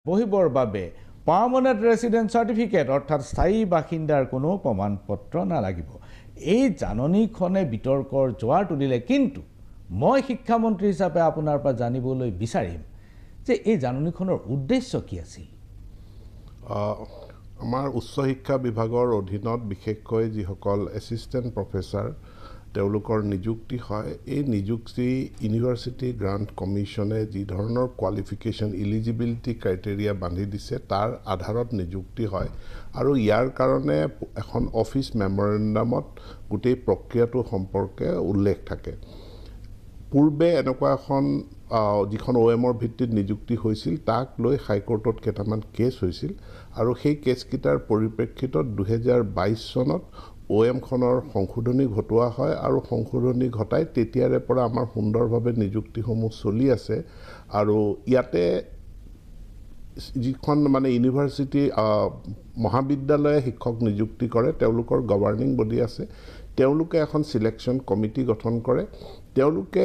পঢ়িবৰ বাবে permanent resident certificate অৰ্থাৎ স্থায়ী বাসিন্দাৰ কোনো প্ৰমাণপত্ৰ নালাগিব। এই জাননীখনে বিতৰ্কৰ জোৱাৰ তুলিলে, কিন্তু মই শিক্ষামন্ত্ৰী হিচাপে আপোনাৰ পৰা জানিবলৈ বিচাৰিম যে এই জাননীখনৰ উদ্দেশ্য কি আছিল? আমাৰ উচ্চ শিক্ষা বিভাগৰ অধীনত বিশেষকৈ যিসকল এছিষ্টেণ্ট প্ৰফেচাৰ তেওঁলোকৰ নিযুক্তি হয়, এই নিযুক্তি ইউনিভাৰ্চিটি গ্ৰাণ্ট কমিশ্যনে যি ধৰণৰ কোৱালিফিকেশ্যন ইলিজিবিলিটি ক্ৰাইটেৰিয়া বান্ধি দিছে তাৰ আধাৰত নিযুক্তি হয়, আৰু ইয়াৰ কাৰণে এখন অফিচ মেমৰেণ্ডামত গোটেই প্ৰক্ৰিয়াটো সম্পৰ্কে উল্লেখ থাকে। পূৰ্বে এনেকুৱা এখন যিখন OM-ৰ ভিত্তিত নিযুক্তি হৈছিল তাক লৈ হাইকোৰ্টত কেইটামান কেছ হৈছিল, আৰু সেই কেছকেইটাৰ পৰিপ্ৰেক্ষিতত 2022 চনত OM-খনৰ সংশোধনী ঘটোৱা হয়, আৰু সংশোধনী ঘটাই তেতিয়াৰে পৰা আমাৰ সুন্দৰভাৱে নিযুক্তিসমূহ চলি আছে। আৰু ইয়াতে যিখন মানে ইউনিভাৰ্চিটি মহাবিদ্যালয়ে শিক্ষক নিযুক্তি কৰে তেওঁলোকৰ গভাৰ্ণিং বডি আছে, তেওঁলোকে এখন সিলেকশ্যন কমিটি গঠন কৰে। তেওঁলোকে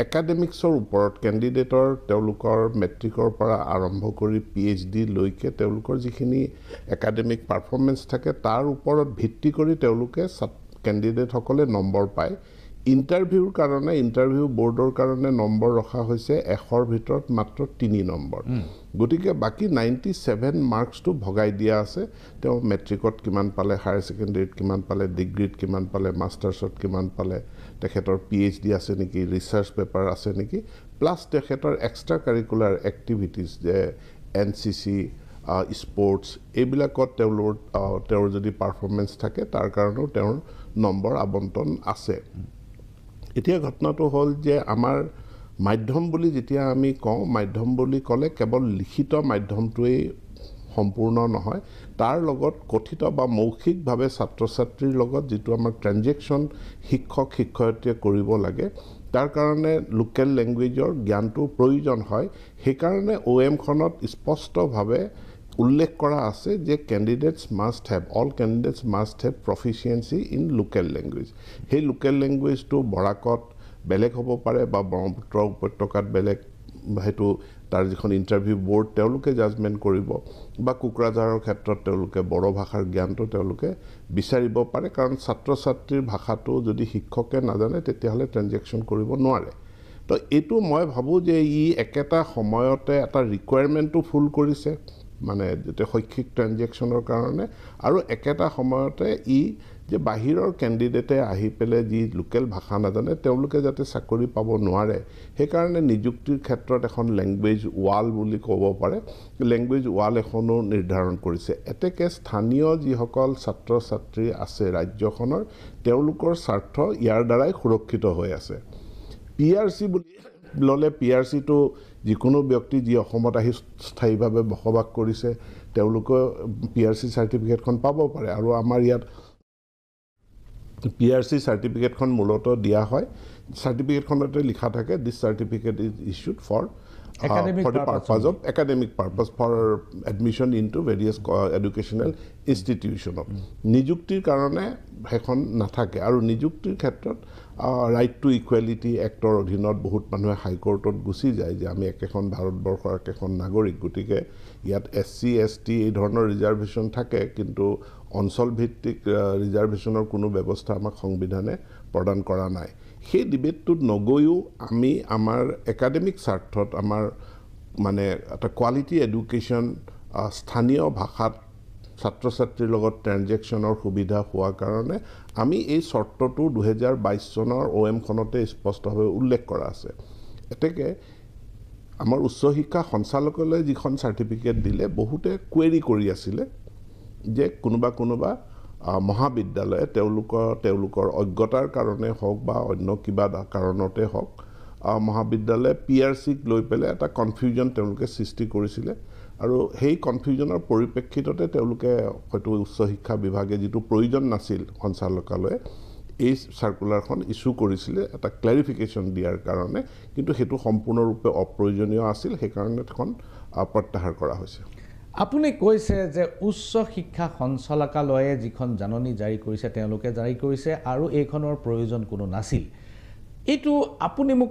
একাডেমিক্সৰ ওপৰত কেণ্ডিডেটৰ তেওঁলোকৰ মেট্ৰিকৰ পৰা আৰম্ভ কৰি PhD লৈকে তেওঁলোকৰ যিখিনি একাডেমিক পাৰফৰ্মেঞ্চ থাকে তাৰ ওপৰত ভিত্তি কৰি তেওঁলোকে কেণ্ডিডেটসকলে নম্বৰ পায়। ইণ্টাৰভিউৰ কাৰণে ইণ্টাৰভিউ বৰ্ডৰ কাৰণে নম্বৰ ৰখা হৈছে 100ৰ ভিতৰত মাত্ৰ 3 নম্বৰ। গতিকে বাকী 97 মাৰ্কছটো ভগাই দিয়া আছে। তেওঁ মেট্ৰিকত কিমান পালে, হায়াৰ ছেকেণ্ডেৰীত কিমান পালে, ডিগ্ৰীত কিমান পালে, মাষ্টাৰ্ছত কিমান পালে, তেখেতৰ PhD আছে নেকি, ৰিচাৰ্চ পেপাৰ আছে নেকি, প্লাছ তেখেতৰ এক্সট্ৰা কাৰিকুলাৰ এক্টিভিটিজ যে NCC স্পৰ্টছ এইবিলাকত তেওঁৰ যদি পাৰফৰ্মেঞ্চ থাকে তাৰ কাৰণেও তেওঁৰ নম্বৰ আবণ্টন আছে। এতিয়া ঘটনাটো হ'ল যে আমাৰ মাধ্যম বুলি যেতিয়া আমি কওঁ, মাধ্যম বুলি ক'লে কেৱল লিখিত মাধ্যমটোৱেই সম্পূৰ্ণ নহয়, তাৰ লগত কথিত বা মৌখিকভাৱে ছাত্ৰ ছাত্ৰীৰ লগত যিটো আমাৰ ট্ৰেনজেকশ্যন শিক্ষক শিক্ষয়িত্ৰীয়ে কৰিব লাগে তাৰ কাৰণে লোকেল লেংগুৱেজৰ জ্ঞানটো প্ৰয়োজন হয়। সেইকাৰণে OM-খনত স্পষ্টভাৱে উল্লেখ কৰা আছে যে all candidates must have proficiency in local language. সেই লোকেল লেংগুৱেজটো বৰাকত বেলেগ হ'ব পাৰে বা ব্ৰহ্মপুত্ৰ উপত্যকাত বেলেগ, সেইটো তাৰ যিখন ইণ্টাৰভিউ বৰ্ড তেওঁলোকে জাজমেণ্ট কৰিব, বা কোকৰাঝাৰৰ ক্ষেত্ৰত তেওঁলোকে বড়ো ভাষাৰ জ্ঞানটো তেওঁলোকে বিচাৰিব পাৰে, কাৰণ ছাত্ৰ ছাত্ৰীৰ ভাষাটো যদি শিক্ষকে নাজানে তেতিয়াহ'লে ট্ৰেনজেকশ্যন কৰিব নোৱাৰে। তো এইটো মই ভাবোঁ যে ই একেটা সময়তে এটা ৰিকুৱাৰমেণ্টটো ফুল কৰিছে, মানে শৈক্ষিক ট্ৰেনজেকশ্যনৰ কাৰণে, আৰু একেটা সময়তে ই যে বাহিৰৰ কেণ্ডিডেটে আহি পেলাই যি লোকেল ভাষা নাজানে তেওঁলোকে যাতে চাকৰি পাব নোৱাৰে, সেইকাৰণে নিযুক্তিৰ ক্ষেত্ৰত এখন লেংগুৱেজ ৱাল বুলি ক'ব পাৰে, লেংগুৱেজ ৱাল এখনো নিৰ্ধাৰণ কৰিছে। এতেকে স্থানীয় যিসকল ছাত্ৰ ছাত্ৰী আছে ৰাজ্যখনৰ তেওঁলোকৰ স্বাৰ্থ ইয়াৰ দ্বাৰাই সুৰক্ষিত হৈ আছে। PRC বুলি ল'লে PRCটো যিকোনো ব্যক্তি যি অসমত আহি স্থায়ীভাৱে বসবাস কৰিছে তেওঁলোকে PRC চাৰ্টিফিকেটখন পাব পাৰে, আৰু আমাৰ ইয়াত PRC চাৰ্টিফিকেটখন মূলতঃ দিয়া হয়, চাৰ্টিফিকেটখনতে লিখা থাকে this certificate is issued for the purpose of academic purpose for admission into various educational institutions. নিযুক্তিৰ কাৰণে সেইখন নাথাকে, আৰু নিযুক্তিৰ ক্ষেত্ৰত ৰাইট টু ইকুৱেলিটি এক্টৰ অধীনত বহুত মানুহে হাইকোৰ্টত গুচি যায় যে আমি একেখন ভাৰতবৰ্ষৰ একেখন নাগৰিক, গতিকে ইয়াত SC ST এই ধৰণৰ ৰিজাৰ্ভেশ্যন থাকে, কিন্তু অঞ্চলভিত্তিক ৰিজাৰ্ভেশ্যনৰ কোনো ব্যৱস্থা আমাক সংবিধানে প্ৰদান কৰা নাই। সেই ডিবেটটোত নগৈও আমি আমাৰ একাডেমিক স্বাৰ্থত আমাৰ মানে এটা কোৱালিটি এডুকেশ্যন স্থানীয় ভাষাত ছাত্ৰ ছাত্ৰীৰ লগত ট্ৰেনজেকশ্যনৰ সুবিধা হোৱাৰ কাৰণে আমি এই চৰ্তটো 2022 চনৰ OM-খনতে স্পষ্টভাৱে উল্লেখ কৰা আছে। এতেকে আমাৰ উচ্চ শিক্ষা সঞ্চালকালয়ে যিখন চাৰ্টিফিকেট দিলে বহুতে কুৱেৰি কৰি আছিলে যে কোনোবা মহাবিদ্যালয়ে তেওঁলোকৰ অজ্ঞতাৰ কাৰণে হওক বা অন্য কিবা কাৰণতে হওক মহাবিদ্যালয়ে PRCক লৈ পেলাই এটা কনফিউজন তেওঁলোকে সৃষ্টি কৰিছিলে, আৰু সেই কনফিউজনৰ পৰিপ্ৰেক্ষিততে তেওঁলোকে হয়তো উচ্চ শিক্ষা বিভাগে যিটো প্ৰয়োজন নাছিল সঞ্চালকালয়ে এই চাৰ্কুলাৰখন ইছ্যু কৰিছিলে এটা ক্লেৰিফিকেশ্যন দিয়াৰ কাৰণে, কিন্তু সেইটো সম্পূৰ্ণৰূপে অপ্ৰয়োজনীয় আছিল, সেইকাৰণে এখন প্ৰত্যাহাৰ কৰা হৈছে। আপুনি কৈছে যে উচ্চ শিক্ষা সঞ্চালকালয়ে যিখন জাননী জাৰি কৰিছে তেওঁলোকে জাৰি কৰিছে আৰু এইখনৰ প্ৰয়োজন কোনো নাছিল। এইটো আপুনি মোক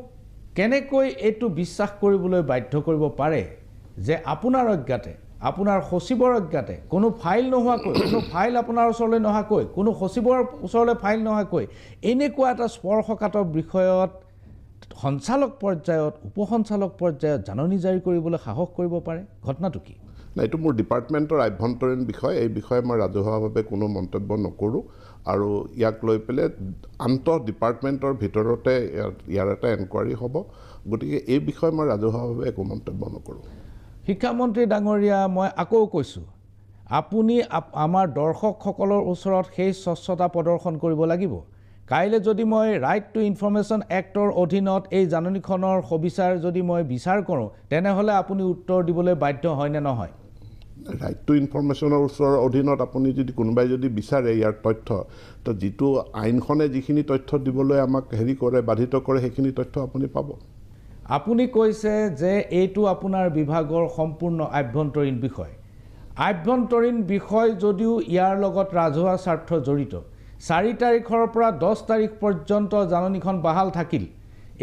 কেনেকৈ এইটো বিশ্বাস কৰিবলৈ বাধ্য কৰিব পাৰে যে আপোনাৰ অজ্ঞাতে আপোনাৰ সচিবৰ অজ্ঞাতে কোনো ফাইল নোহোৱাকৈ কোনো ফাইল আপোনাৰ ওচৰলৈ নহাকৈ কোনো সচিবৰ ওচৰলৈ ফাইল নহাকৈ এনেকুৱা এটা স্পৰ্শকাতৰ বিষয়ত সঞ্চালক পৰ্যায়ত উপসঞ্চালক পৰ্যায়ত জাননী জাৰি কৰিবলৈ সাহস কৰিব পাৰে ঘটনাটো কি না এইটো মোৰ ডিপাৰ্টমেণ্টৰ আভ্যন্তৰীণ বিষয় এই বিষয়ে মই ৰাজহুৱাভাৱে কোনো মন্তব্য নকৰোঁ আৰু ইয়াক লৈ পেলাই আন্তঃ ডিপাৰ্টমেণ্টৰ ভিতৰতে ইয়াৰ এটা এনকুৱাৰী হ'ব গতিকে এই বিষয়ে মই ৰাজহুৱাভাৱে একো মন্তব্য নকৰোঁ শিক্ষামন্ত্ৰী ডাঙৰীয়া মই আকৌ কৈছোঁ আপুনি আমাৰ দৰ্শকসকলৰ ওচৰত সেই স্বচ্ছতা প্ৰদৰ্শন কৰিব লাগিব কাইলৈ যদি মই ৰাইট টু ইনফৰমেশ্যন এক্টৰ অধীনত এই জাননীখনৰ সবিচাৰ যদি মই বিচাৰ কৰোঁ তেনেহ'লে আপুনি উত্তৰ দিবলৈ বাধ্য হয়নে নহয় ৰাইট টু ইনফৰমেশ্যনৰ ওচৰৰ অধীনত আপুনি যদি কোনোবাই যদি বিচাৰে ইয়াৰ তথ্য তো যিটো আইনখনে যিখিনি তথ্য দিবলৈ আমাক কৰে বাধিত কৰে সেইখিনি তথ্য আপুনি পাব আপুনি কৈছে যে এইটো আপোনাৰ বিভাগৰ সম্পূৰ্ণ আভ্যন্তৰীণ বিষয় আভ্যন্তৰীণ বিষয় যদিও ইয়াৰ লগত ৰাজহুৱা স্বাৰ্থ জড়িত 4 তাৰিখৰ পৰা 10 তাৰিখ পৰ্যন্ত জাননীখন বাহাল থাকিল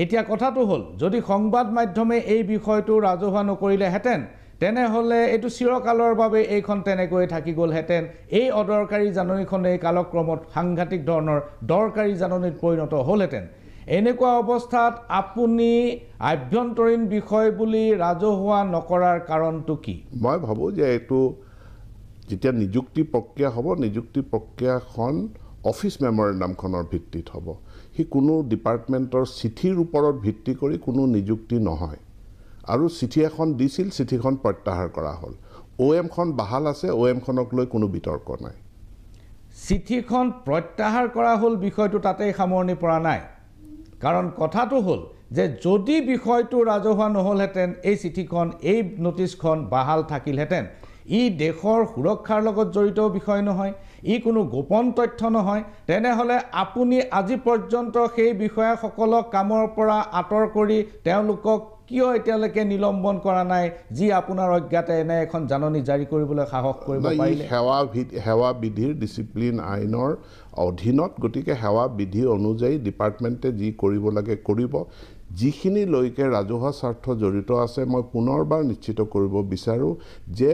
এতিয়া কথাটো হ'ল যদি সংবাদ মাধ্যমে এই বিষয়টো ৰাজহুৱা নকৰিলেহেঁতেন তেনেহ'লে এইটো চিৰকালৰ বাবে এইখন তেনেকৈ থাকি গ'লহেঁতেন এই অদৰকাৰী জাননীখনে কালক্ৰমত সাংঘাতিক ধৰণৰ দৰকাৰী জাননীত পৰিণত হ'লহেঁতেন এনেকুৱা অৱস্থাত আপুনি আভ্যন্তৰীণ বিষয় বুলি ৰাজহুৱা নকৰাৰ কাৰণটো কি মই ভাবোঁ যে এইটো যেতিয়া নিযুক্তি প্ৰক্ৰিয়া হ'ব নিযুক্তি প্ৰক্ৰিয়াখন অফিচ মেমৰেণ্ডামখনৰ ভিত্তিত হ'ব সি কোনো ডিপাৰ্টমেণ্টৰ চিঠিৰ ওপৰত ভিত্তি কৰি কোনো নিযুক্তি নহয় আৰু চিঠি এখন দিছিল চিঠিখন প্ৰত্যাহাৰ কৰা হ'ল OM-খন বাহাল আছে OM-খনক লৈ কোনো বিতৰ্ক নাই চিঠিখন প্ৰত্যাহাৰ কৰা হ'ল বিষয়টো তাতেই সামৰণি পৰা নাই কাৰণ কথাটো হ'ল যে যদি বিষয়টো ৰাজহুৱা নহ'লহেঁতেন এই চিঠিখন এই নটিছখন বাহাল থাকিলহেঁতেন ই দেশৰ সুৰক্ষাৰ লগত জড়িত বিষয় নহয় ই কোনো গোপন তথ্য নহয় তেনেহ'লে আপুনি আজি পৰ্যন্ত সেই বিষয়াসকলক কামৰ পৰা আঁতৰ কৰি তেওঁলোকক কিয় এতিয়ালৈকে নিলম্বন কৰা নাই যি আপোনাৰ অজ্ঞাতে এনে এখন জাননী জাৰি কৰিবলৈ সাহস কৰিব পাৰিলে সেৱা বিধিৰ ডিচিপ্লিন আইনৰ অধীনত গতিকে সেৱা বিধি অনুযায়ী ডিপাৰ্টমেণ্টে যি কৰিব লাগে কৰিব যিখিনিলৈকে ৰাজহুৱা স্বাৰ্থ জড়িত আছে মই পুনৰবাৰ নিশ্চিত কৰিব বিচাৰোঁ যে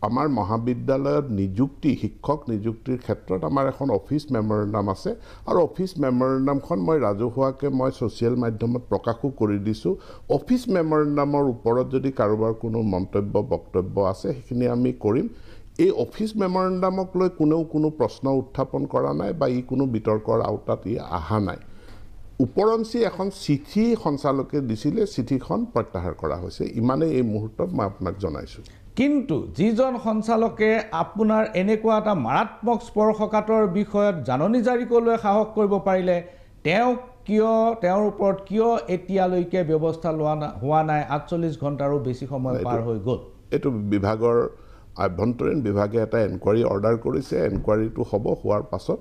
আমাৰ মহাবিদ্যালয়ত নিযুক্তি শিক্ষক নিযুক্তিৰ ক্ষেত্ৰত আমাৰ এখন অফিচ মেমৰেণ্ডাম আছে আৰু অফিচ মেমৰেণ্ডামখন মই ৰাজহুৱাকৈ মই ছ'চিয়েল মাধ্যমত প্ৰকাশো কৰি দিছোঁ অফিচ মেমৰেণ্ডামৰ ওপৰত যদি কাৰোবাৰ কোনো মন্তব্য বক্তব্য আছে সেইখিনি আমি কৰিম এই অফিচ মেমৰেণ্ডামক লৈ কোনেও কোনো প্ৰশ্ন উত্থাপন কৰা নাই বা ই কোনো বিতৰ্কৰ আওতাত ই অহা নাই উপৰঞ্চি এখন চিঠি সঞ্চালকে দিছিলে চিঠিখন প্ৰত্যাহাৰ কৰা হৈছে ইমানেই এই মুহূৰ্তত মই আপোনাক জনাইছোঁ কিন্তু যিজন সঞ্চালকে আপোনাৰ এনেকুৱা এটা মাৰাত্মক স্পৰ্শকাতৰ বিষয়ত জাননী জাৰি কৰিবলৈ সাহস কৰিব পাৰিলে তেওঁৰ ওপৰত কিয় এতিয়ালৈকে ব্যৱস্থা হোৱা নাই 48 ঘণ্টাৰো বেছি সময় পাৰ হৈ গ'ল এইটো বিভাগৰ আভ্যন্তৰীণ বিভাগে এটা এনকুৱাৰী অৰ্ডাৰ কৰিছে এনকুৱাৰীটো হ'ব হোৱাৰ পাছত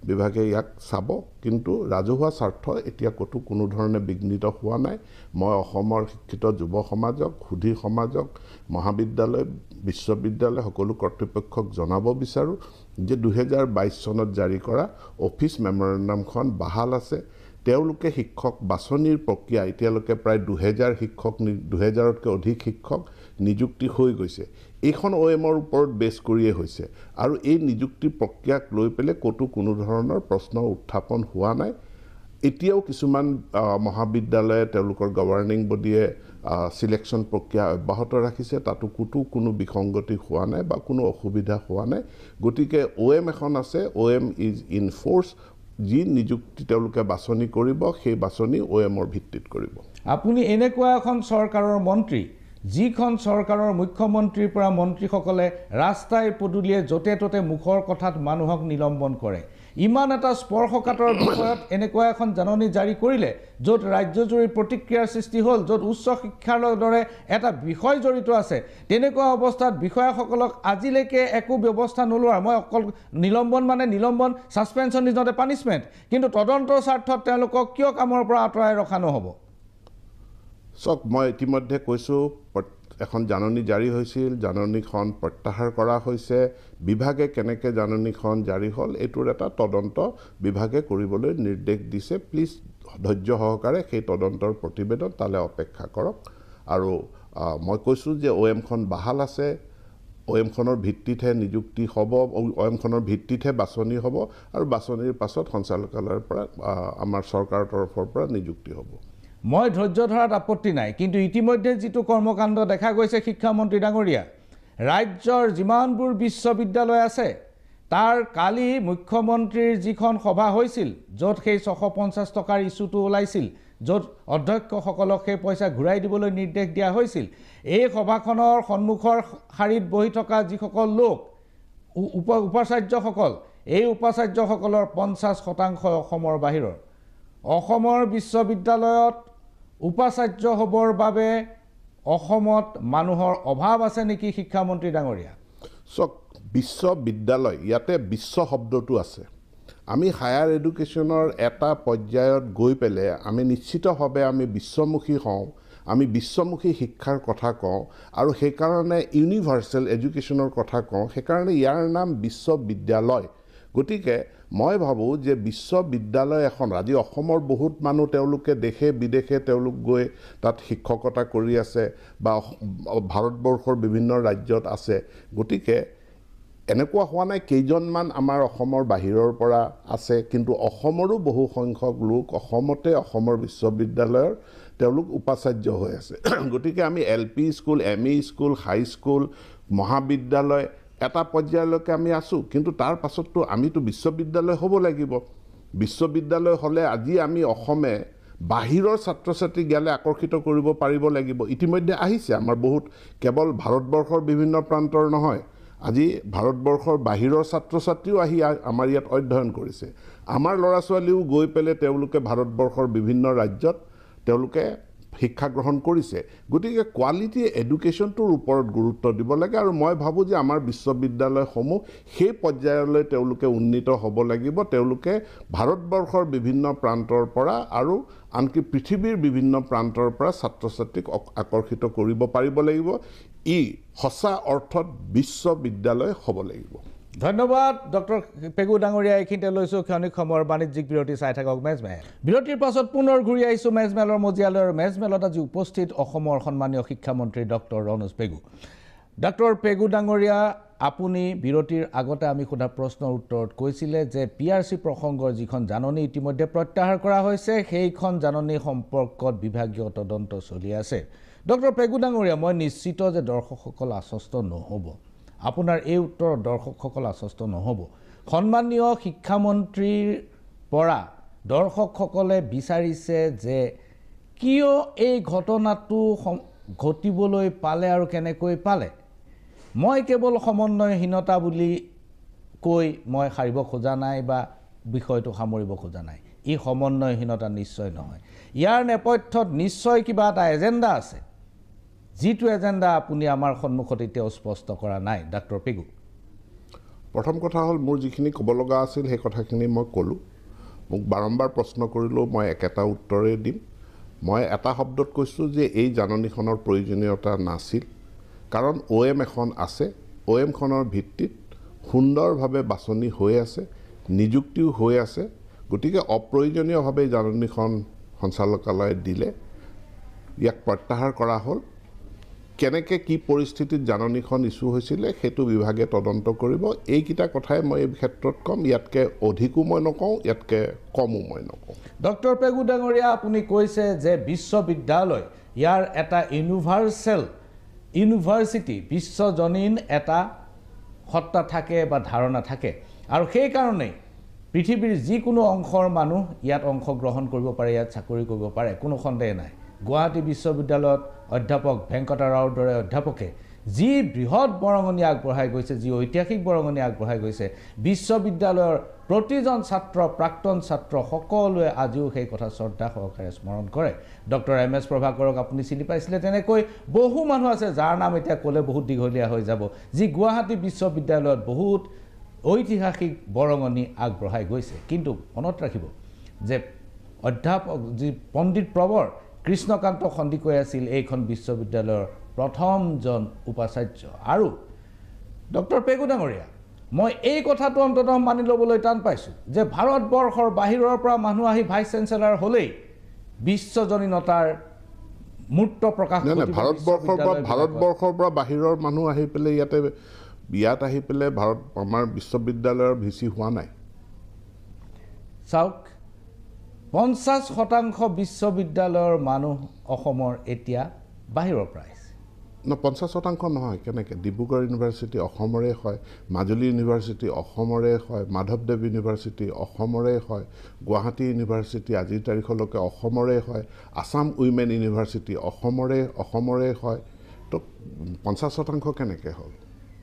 বিভাগে ইয়াক চাব কিন্তু ৰাজহুৱা স্বাৰ্থ এতিয়া ক'তো কোনো ধৰণে বিঘ্নিত হোৱা নাই মই অসমৰ শিক্ষিত যুৱ সমাজক সুধী সমাজক মহাবিদ্যালয় বিশ্ববিদ্যালয় সকলো কৰ্তৃপক্ষক জনাব বিচাৰোঁ যে 2022 চনত জাৰি কৰা অফিচ মেমৰেণ্ডামখন বাহাল আছে তেওঁলোকে শিক্ষক বাছনিৰ প্ৰক্ৰিয়া এতিয়ালৈকে প্ৰায় 2000 শিক্ষক 2000তকৈ অধিক শিক্ষক নিযুক্তি হৈ গৈছে এইখন OM-ৰ ওপৰত বেছ কৰিয়ে হৈছে আৰু এই নিযুক্তি প্ৰক্ৰিয়াক লৈ পেলাই ক'তো কোনো ধৰণৰ প্ৰশ্ন উত্থাপন হোৱা নাই এতিয়াও কিছুমান মহাবিদ্যালয়ে তেওঁলোকৰ গভৰ্ণিং বডিয়ে সিলেকশ্যন প্ৰক্ৰিয়া অব্যাহত ৰাখিছে তাতো ক'তো কোনো বিসংগতি হোৱা নাই বা কোনো অসুবিধা হোৱা নাই গতিকে OM এখন আছে OM ইজ ইন ফ'ৰ্চ যি নিযুক্তি তেওঁলোকে বাছনি কৰিব সেই বাছনি OM-ৰ ভিত্তিত কৰিব আপুনি এনেকুৱা এখন চৰকাৰৰ মন্ত্ৰী যিখন চৰকাৰৰ মুখ্যমন্ত্ৰীৰ পৰা মন্ত্ৰীসকলে ৰাস্তাই পদূলিয়ে য'তে ত'তে মুখৰ কথাত মানুহক নিলম্বন কৰে ইমান এটা স্পৰ্শকাতৰ বিষয়ত এনেকুৱা এখন জাননী জাৰি কৰিলে য'ত ৰাজ্যজুৰি প্ৰতিক্ৰিয়াৰ সৃষ্টি হ'ল য'ত উচ্চ শিক্ষাৰ দৰে এটা বিষয় জড়িত আছে তেনেকুৱা অৱস্থাত বিষয়াসকলক আজিলৈকে একো ব্যৱস্থা নোলোৱাৰ মই অকল নিলম্বন মানে নিলম্বন suspension is not a punishment কিন্তু তদন্তৰ স্বাৰ্থত তেওঁলোকক কিয় কামৰ পৰা আঁতৰাই ৰখা নহ'ব চাওক মই ইতিমধ্যে কৈছোঁ এখন জাননী জাৰি হৈছিল জাননীখন প্ৰত্যাহাৰ কৰা হৈছে বিভাগে কেনেকৈ জাননীখন জাৰি হ'ল এইটোৰ এটা তদন্ত বিভাগে কৰিবলৈ নিৰ্দেশ দিছে প্লিজ ধৈৰ্য সহকাৰে সেই তদন্তৰ প্ৰতিবেদন তালৈ অপেক্ষা কৰক আৰু মই কৈছোঁ যে OM-খন বাহাল আছে, OM-খনৰ ভিত্তিতহে নিযুক্তি হ'ব, OM-খনৰ ভিত্তিতহে বাছনি হ'ব আৰু বাছনিৰ পাছত সঞ্চালকালয়ৰ পৰা আমাৰ চৰকাৰৰ তৰফৰ পৰা নিযুক্তি হ'ব। মই ধৈৰ্য ধৰাত আপত্তি নাই, কিন্তু ইতিমধ্যে যিটো কৰ্মকাণ্ড দেখা গৈছে শিক্ষামন্ত্ৰী ডাঙৰীয়া, ৰাজ্যৰ যিমানবোৰ বিশ্ববিদ্যালয় আছে তাৰ কালি মুখ্যমন্ত্ৰীৰ যিখন সভা হৈছিল য'ত সেই 650 টকাৰ ইছ্যুটো ওলাইছিল, য'ত অধ্যক্ষসকলক সেই পইচা ঘূৰাই দিবলৈ নিৰ্দেশ দিয়া হৈছিল, এই সভাখনৰ সন্মুখৰ শাৰীত বহি থকা যিসকল লোক উপাচাৰ্যসকল, এই উপাচাৰ্যসকলৰ 50% অসমৰ বাহিৰৰ। অসমৰ বিশ্ববিদ্যালয়ত উপাচাৰ্য হ'বৰ বাবে অসমত মানুহৰ অভাৱ আছে নেকি শিক্ষামন্ত্ৰী ডাঙৰীয়া? চক বিশ্ববিদ্যালয়, ইয়াতে বিশ্ব শব্দটো আছে। আমি হায়াৰ এডুকেশ্যনৰ এটা পৰ্যায়ত গৈ পেলাই আমি নিশ্চিতভাৱে আমি বিশ্বমুখী হওঁ, আমি বিশ্বমুখী শিক্ষাৰ কথা কওঁ আৰু সেইকাৰণে ইউনিভাৰ্চেল এডুকেশ্যনৰ কথা কওঁ, সেইকাৰণে ইয়াৰ নাম বিশ্ববিদ্যালয়। গতিকে মই ভাবোঁ যে বিশ্ববিদ্যালয় এখন, আজি অসমৰ বহুত মানুহ তেওঁলোকে দেশে বিদেশে তেওঁলোক গৈ তাত শিক্ষকতা কৰি আছে বা ভাৰতবৰ্ষৰ বিভিন্ন ৰাজ্যত আছে। গতিকে এনেকুৱা হোৱা নাই কেইজনমান আমাৰ অসমৰ বাহিৰৰ পৰা আছে, কিন্তু অসমৰো বহু সংখ্যক লোক অসমতে অসমৰ বিশ্ববিদ্যালয়ৰ তেওঁলোক উপাচাৰ্য হৈ আছে। গতিকে আমি LP school, ME school, high school, মহাবিদ্যালয় এটা পৰ্যায়লৈকে আমি আছোঁ, কিন্তু তাৰ পাছততো আমিতো বিশ্ববিদ্যালয় হ'ব লাগিব। বিশ্ববিদ্যালয় হ'লে আজি আমি অসমে বাহিৰৰ ছাত্ৰ ছাত্ৰীক ইয়ালৈ আকৰ্ষিত কৰিব পাৰিব লাগিব। ইতিমধ্যে আহিছে আমাৰ বহুত, কেৱল ভাৰতবৰ্ষৰ বিভিন্ন প্ৰান্তৰ নহয়, আজি ভাৰতবৰ্ষৰ বাহিৰৰ ছাত্ৰ ছাত্ৰীও আহি আমাৰ ইয়াত অধ্যয়ন কৰিছে। আমাৰ ল'ৰা ছোৱালীও গৈ পেলাই তেওঁলোকে ভাৰতবৰ্ষৰ বিভিন্ন ৰাজ্যত তেওঁলোকে শিক্ষা গ্ৰহণ কৰিছে। গতিকে কোৱালিটি এডুকেশ্যনটোৰ ওপৰত গুৰুত্ব দিব লাগে আৰু মই ভাবোঁ যে আমাৰ বিশ্ববিদ্যালয়সমূহ সেই পৰ্যায়লৈ তেওঁলোকে উন্নীত হ'ব লাগিব। তেওঁলোকে ভাৰতবৰ্ষৰ বিভিন্ন প্ৰান্তৰ পৰা আৰু আনকি পৃথিৱীৰ বিভিন্ন প্ৰান্তৰ পৰা ছাত্ৰ ছাত্ৰীক আকৰ্ষিত কৰিব পাৰিব লাগিব। ই সঁচা অৰ্থত বিশ্ববিদ্যালয় হ'ব লাগিব। ধন্যবাদ ডক্টৰ পেগু ডাঙৰীয়া। এইখিনিতে লৈছোঁ ক্ষণিক সময়ৰ বাণিজ্যিক বিৰতি। চাই থাকক মেজমেল। বিৰতিৰ পাছত পুনৰ ঘূৰি আহিছোঁ মেজমেলৰ মজিয়ালৈ। আৰু মেজমেলত আজি উপস্থিত অসমৰ সন্মানীয় শিক্ষামন্ত্ৰী ডক্টৰ ৰণোজ পেগু। ডক্টৰ পেগু ডাঙৰীয়া, আপুনি বিৰতিৰ আগতে আমি সোধা প্ৰশ্নৰ উত্তৰত কৈছিলে যে PRC প্ৰসংগৰ যিখন জাননী ইতিমধ্যে প্ৰত্যাহাৰ কৰা হৈছে, সেইখন জাননী সম্পৰ্কত বিভাগীয় তদন্ত চলি আছে। ডক্টৰ পেগু ডাঙৰীয়া, মই নিশ্চিত যে দৰ্শকসকল আশ্বস্ত নহ'ব, আপোনাৰ এই উত্তৰত দৰ্শকসকল আশ্বস্ত নহ'ব। সন্মানীয় শিক্ষামন্ত্ৰীৰ পৰা দৰ্শকসকলে বিচাৰিছে যে কিয় এই ঘটনাটো ঘটিবলৈ পালে আৰু কেনেকৈ পালে। মই কেৱল সমন্বয়হীনতা বুলি কৈ মই সাৰিব খোজা নাই বা বিষয়টো সামৰিব খোজা নাই। ই সমন্বয়হীনতা নিশ্চয় নহয়। ইয়াৰ নেপথ্যত নিশ্চয় কিবা এটা এজেণ্ডা আছে, যিটো এজেণ্ডা আপুনি আমাৰ সন্মুখত এতিয়াও স্পষ্ট কৰা নাই। ডক্টৰ পেগু, প্ৰথম কথা হ'ল মোৰ যিখিনি ক'ব লগা আছিল সেই কথাখিনি মই ক'লোঁ। মোক বাৰম্বাৰ প্ৰশ্ন কৰিলেও মই একেটা উত্তৰেই দিম। মই এটা শব্দত কৈছোঁ যে এই জাননীখনৰ প্ৰয়োজনীয়তা নাছিল, কাৰণ OM এখন আছে, OM-খনৰ ভিত্তিত সুন্দৰভাৱে বাছনি হৈ আছে, নিযুক্তিও হৈ আছে। গতিকে অপ্ৰয়োজনীয়ভাৱে জাননীখন সঞ্চালকালয়ে দিলে, ইয়াক প্ৰত্যাহাৰ কৰা হ'ল। কেনেকৈ কি পৰিস্থিতিত জাননীখন ইছ্যু হৈছিলে সেইটো বিভাগে তদন্ত কৰিব। এইকেইটা কথাই মই এই ক্ষেত্ৰত ক'ম। ইয়াতকৈ অধিকো মই নকওঁ, ইয়াতকৈ কমো মই নকওঁ। ডক্টৰ পেগু ডাঙৰীয়া, আপুনি কৈছে যে বিশ্ববিদ্যালয় ইয়াৰ এটা ইউনিভাৰ্চিটি, বিশ্বজনীন এটা সত্তা থাকে বা ধাৰণা থাকে, আৰু সেইকাৰণেই পৃথিৱীৰ যিকোনো অংশৰ মানুহ ইয়াত অংশগ্ৰহণ কৰিব পাৰে, ইয়াত চাকৰি কৰিব পাৰে, কোনো সন্দেহ নাই। গুৱাহাটী বিশ্ববিদ্যালয়ত অধ্যাপক ভেংকটা ৰাওৰ দৰে অধ্যাপকে যি বৃহৎ বৰঙণি আগবঢ়াই গৈছে, যি ঐতিহাসিক বৰঙণি আগবঢ়াই গৈছে, বিশ্ববিদ্যালয়ৰ প্ৰতিজন ছাত্ৰ, প্ৰাক্তন ছাত্ৰ সকলোৱে আজিও সেই কথা শ্ৰদ্ধা সহকাৰে স্মৰণ কৰে। ডক্টৰ MS প্ৰভাকৰক আপুনি চিনি পাইছিলে, তেনেকৈ বহু মানুহ আছে যাৰ নাম এতিয়া ক'লে বহুত দীঘলীয়া হৈ যাব, যি গুৱাহাটী বিশ্ববিদ্যালয়ত বহুত ঐতিহাসিক বৰঙণি আগবঢ়াই গৈছে। কিন্তু মনত ৰাখিব যে অধ্যাপক যি পণ্ডিত প্ৰবৰ কৃষ্ণকান্ত সন্দিকৈ আছিল এইখন বিশ্ববিদ্যালয়ৰ প্ৰথমজন উপাচাৰ্য। আৰু ডক্টৰ পেগু ডাঙৰীয়া, মই এই কথাটো অন্ততঃ মানি ল'বলৈ টান পাইছোঁ যে ভাৰতবৰ্ষৰ বাহিৰৰ পৰা মানুহ আহি ভাইচ চেঞ্চেলাৰ হ'লেই বিশ্বজনীনতাৰ মূৰ্ত প্ৰকাশ ভাৰতবৰ্ষৰ পৰা বাহিৰৰ মানুহ আহি পেলাই ইয়াত আহি পেলাই আমাৰ বিশ্ববিদ্যালয়ৰ ভিচি হোৱা নাই। চাওক 50% বিশ্ববিদ্যালয়ৰ মানুহ অসমৰ এতিয়া বাহিৰৰ পৰা আহিছে। 50% নহয়, কেনেকৈ? ডিব্ৰুগড় ইউনিভাৰ্চিটি অসমৰে হয়, মাজুলী ইউনিভাৰ্চিটি অসমৰে হয়, মাধৱদেৱ ইউনিভাৰ্চিটি অসমৰে হয়, গুৱাহাটী ইউনিভাৰ্চিটি আজিৰ তাৰিখলৈকে অসমৰে হয়, আছাম উইমেন ইউনিভাৰ্চিটি অসমৰে হয়। তো 50% কেনেকৈ হ'ল?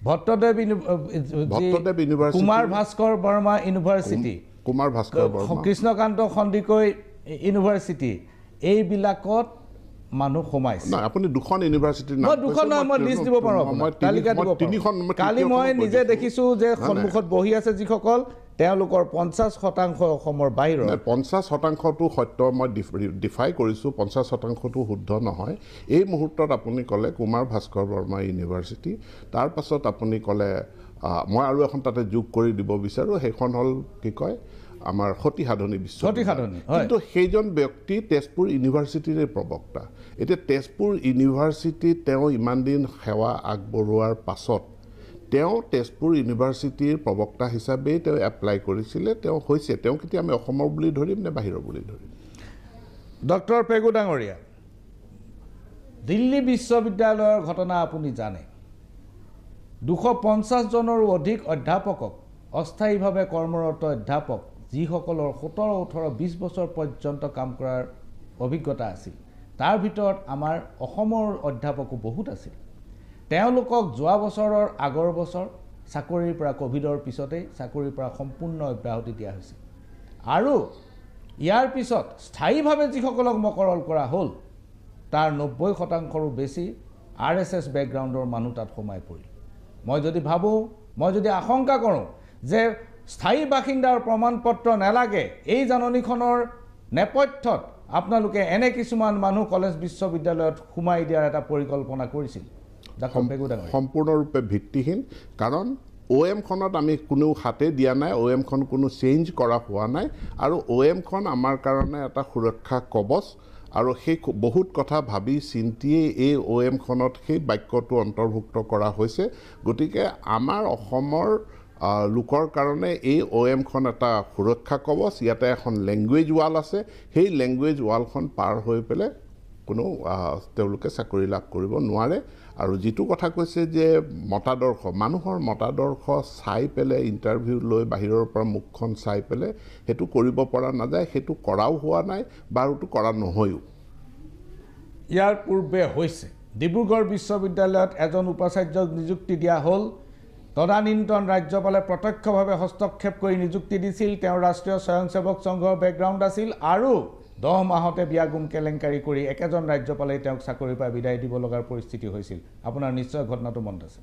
Bhattadev university, Kumar Bhaskar Varma university, Krishna Kanta Handiqui university, এইবিলাকত মানুহ সোমাইছে। আপুনি দুখন ইউনিভাৰ্চিটিৰ নাম দুখন নহয়, মই লিষ্ট দিব পাৰোঁ, তালিকা দিব পাৰোঁ। কালি মই নিজে দেখিছোঁ যে সন্মুখত বহি আছে যিসকল, তেওঁলোকৰ 50% অসমৰ বাহিৰৰ। 50%টো সত্য, মই ডিফাই কৰিছোঁ, 50%টো শুদ্ধ নহয়। এই মুহূৰ্তত আপুনি ক'লে কুমাৰ ভাস্কৰ বৰ্মা ইউনিভাৰ্চিটি, তাৰপাছত আপুনি ক'লে মই আৰু এখন তাতে যোগ কৰি দিব বিচাৰোঁ, সেইখন হ'ল কি কয় আমাৰ সতী সাধনী বিশ্ববিদ্যালয়। কিন্তু সেইজন ব্যক্তি তেজপুৰ ইউনিভাৰ্চিটিৰে প্ৰবক্তা। এতিয়া তেজপুৰ ইউনিভাৰ্চিটিত তেওঁ ইমান দিন সেৱা আগবঢ়োৱাৰ পাছত তেওঁ তেজপুৰ ইউনিভাৰ্চিটিৰ প্ৰবক্তা হিচাপেই তেওঁ এপ্লাই কৰিছিলে, তেওঁ হৈছে। তেওঁক এতিয়া আমি অসমৰ বুলি ধৰিম নে বাহিৰৰ বুলি ধৰিম? ডক্টৰ পেগু ডাঙৰীয়া, দিল্লী বিশ্ববিদ্যালয়ৰ ঘটনা আপুনি জানে। 250 জনৰো অধিক অধ্যাপকক, অস্থায়ীভাৱে কৰ্মৰত অধ্যাপক, যিসকলৰ 17, 18, 20 বছৰ পৰ্যন্ত কাম কৰাৰ অভিজ্ঞতা আছিল, তাৰ ভিতৰত আমাৰ অসমৰ অধ্যাপকো বহুত আছিল। তেওঁলোকক যোৱা বছৰৰ আগৰ বছৰ চাকৰিৰ পৰা, ক'ভিডৰ পিছতেই চাকৰিৰ পৰা সম্পূৰ্ণ অব্যাহতি দিয়া হৈছিল। আৰু ইয়াৰ পিছত স্থায়ীভাৱে যিসকলক মকৰল কৰা হ'ল, তাৰ 90%ৰো বেছি RSS বেকগ্ৰাউণ্ডৰ মানুহ তাত সোমাই পৰিল। মই যদি ভাবোঁ, মই যদি আশংকা কৰোঁ যে স্থায়ী বাসিন্দাৰ প্ৰমাণ পত্ৰ নালাগে, এই জাননীখনৰ নেপথ্যত আপোনালোকে এনে কিছুমান মানুহ কলেজ বিশ্ববিদ্যালয়ত সোমাই দিয়াৰ এটা পৰিকল্পনা কৰিছিল। সম্পূৰ্ণৰূপে ভিত্তিহীন। কাৰণ OM-খনত আমি কোনো হাতে দিয়া নাই, OM-খন কোনো চেঞ্জ কৰা হোৱা নাই, আৰু OM-খন আমাৰ কাৰণে এটা সুৰক্ষা কৱচ। আৰু সেই বহুত কথা ভাবি চিন্তিয়েই এই OM-খনত সেই বাক্যটো অন্তৰ্ভুক্ত কৰা হৈছে। গতিকে আমাৰ অসমৰ লোকৰ কাৰণে এই OM-খন এটা সুৰক্ষা কৱচ। ইয়াতে এখন লেংগুৱেজ ৱাল আছে, সেই লেংগুৱেজ ৱালখন পাৰ হৈ পেলাই কোনো তেওঁলোকে চাকৰি লাভ কৰিব নোৱাৰে। আৰু যিটো কথা কৈছে যে মতাদৰ্শ, মানুহৰ মতাদৰ্শ চাই পেলাই ইণ্টাৰভিউ লৈ বাহিৰৰ পৰা মুখখন চাই পেলাই সেইটো কৰিব পৰা নাযায়, সেইটো কৰাও হোৱা নাই বা সেইটো কৰা নহয়ও। ইয়াৰ পূৰ্বে হৈছে ডিব্ৰুগড় বিশ্ববিদ্যালয়ত এজন উপাচাৰ্যক নিযুক্তি দিয়া হ'ল। তদানীন্তন ৰাজ্যপালে প্ৰত্যক্ষভাৱে হস্তক্ষেপ কৰি নিযুক্তি দিছিল। তেওঁ ৰাষ্ট্ৰীয় স্বয়ংসেৱক সংঘৰ বেকগ্ৰাউণ্ড আছিল আৰু 10 মাহতে বিয়াগুম কেলেংকাৰী কৰি একেজন ৰাজ্যপালে তেওঁক চাকৰিৰ পৰা বিদায় দিব লগাৰ পৰিস্থিতি হৈছিল। আপোনাৰ নিশ্চয় ঘটনাটো মনত আছে।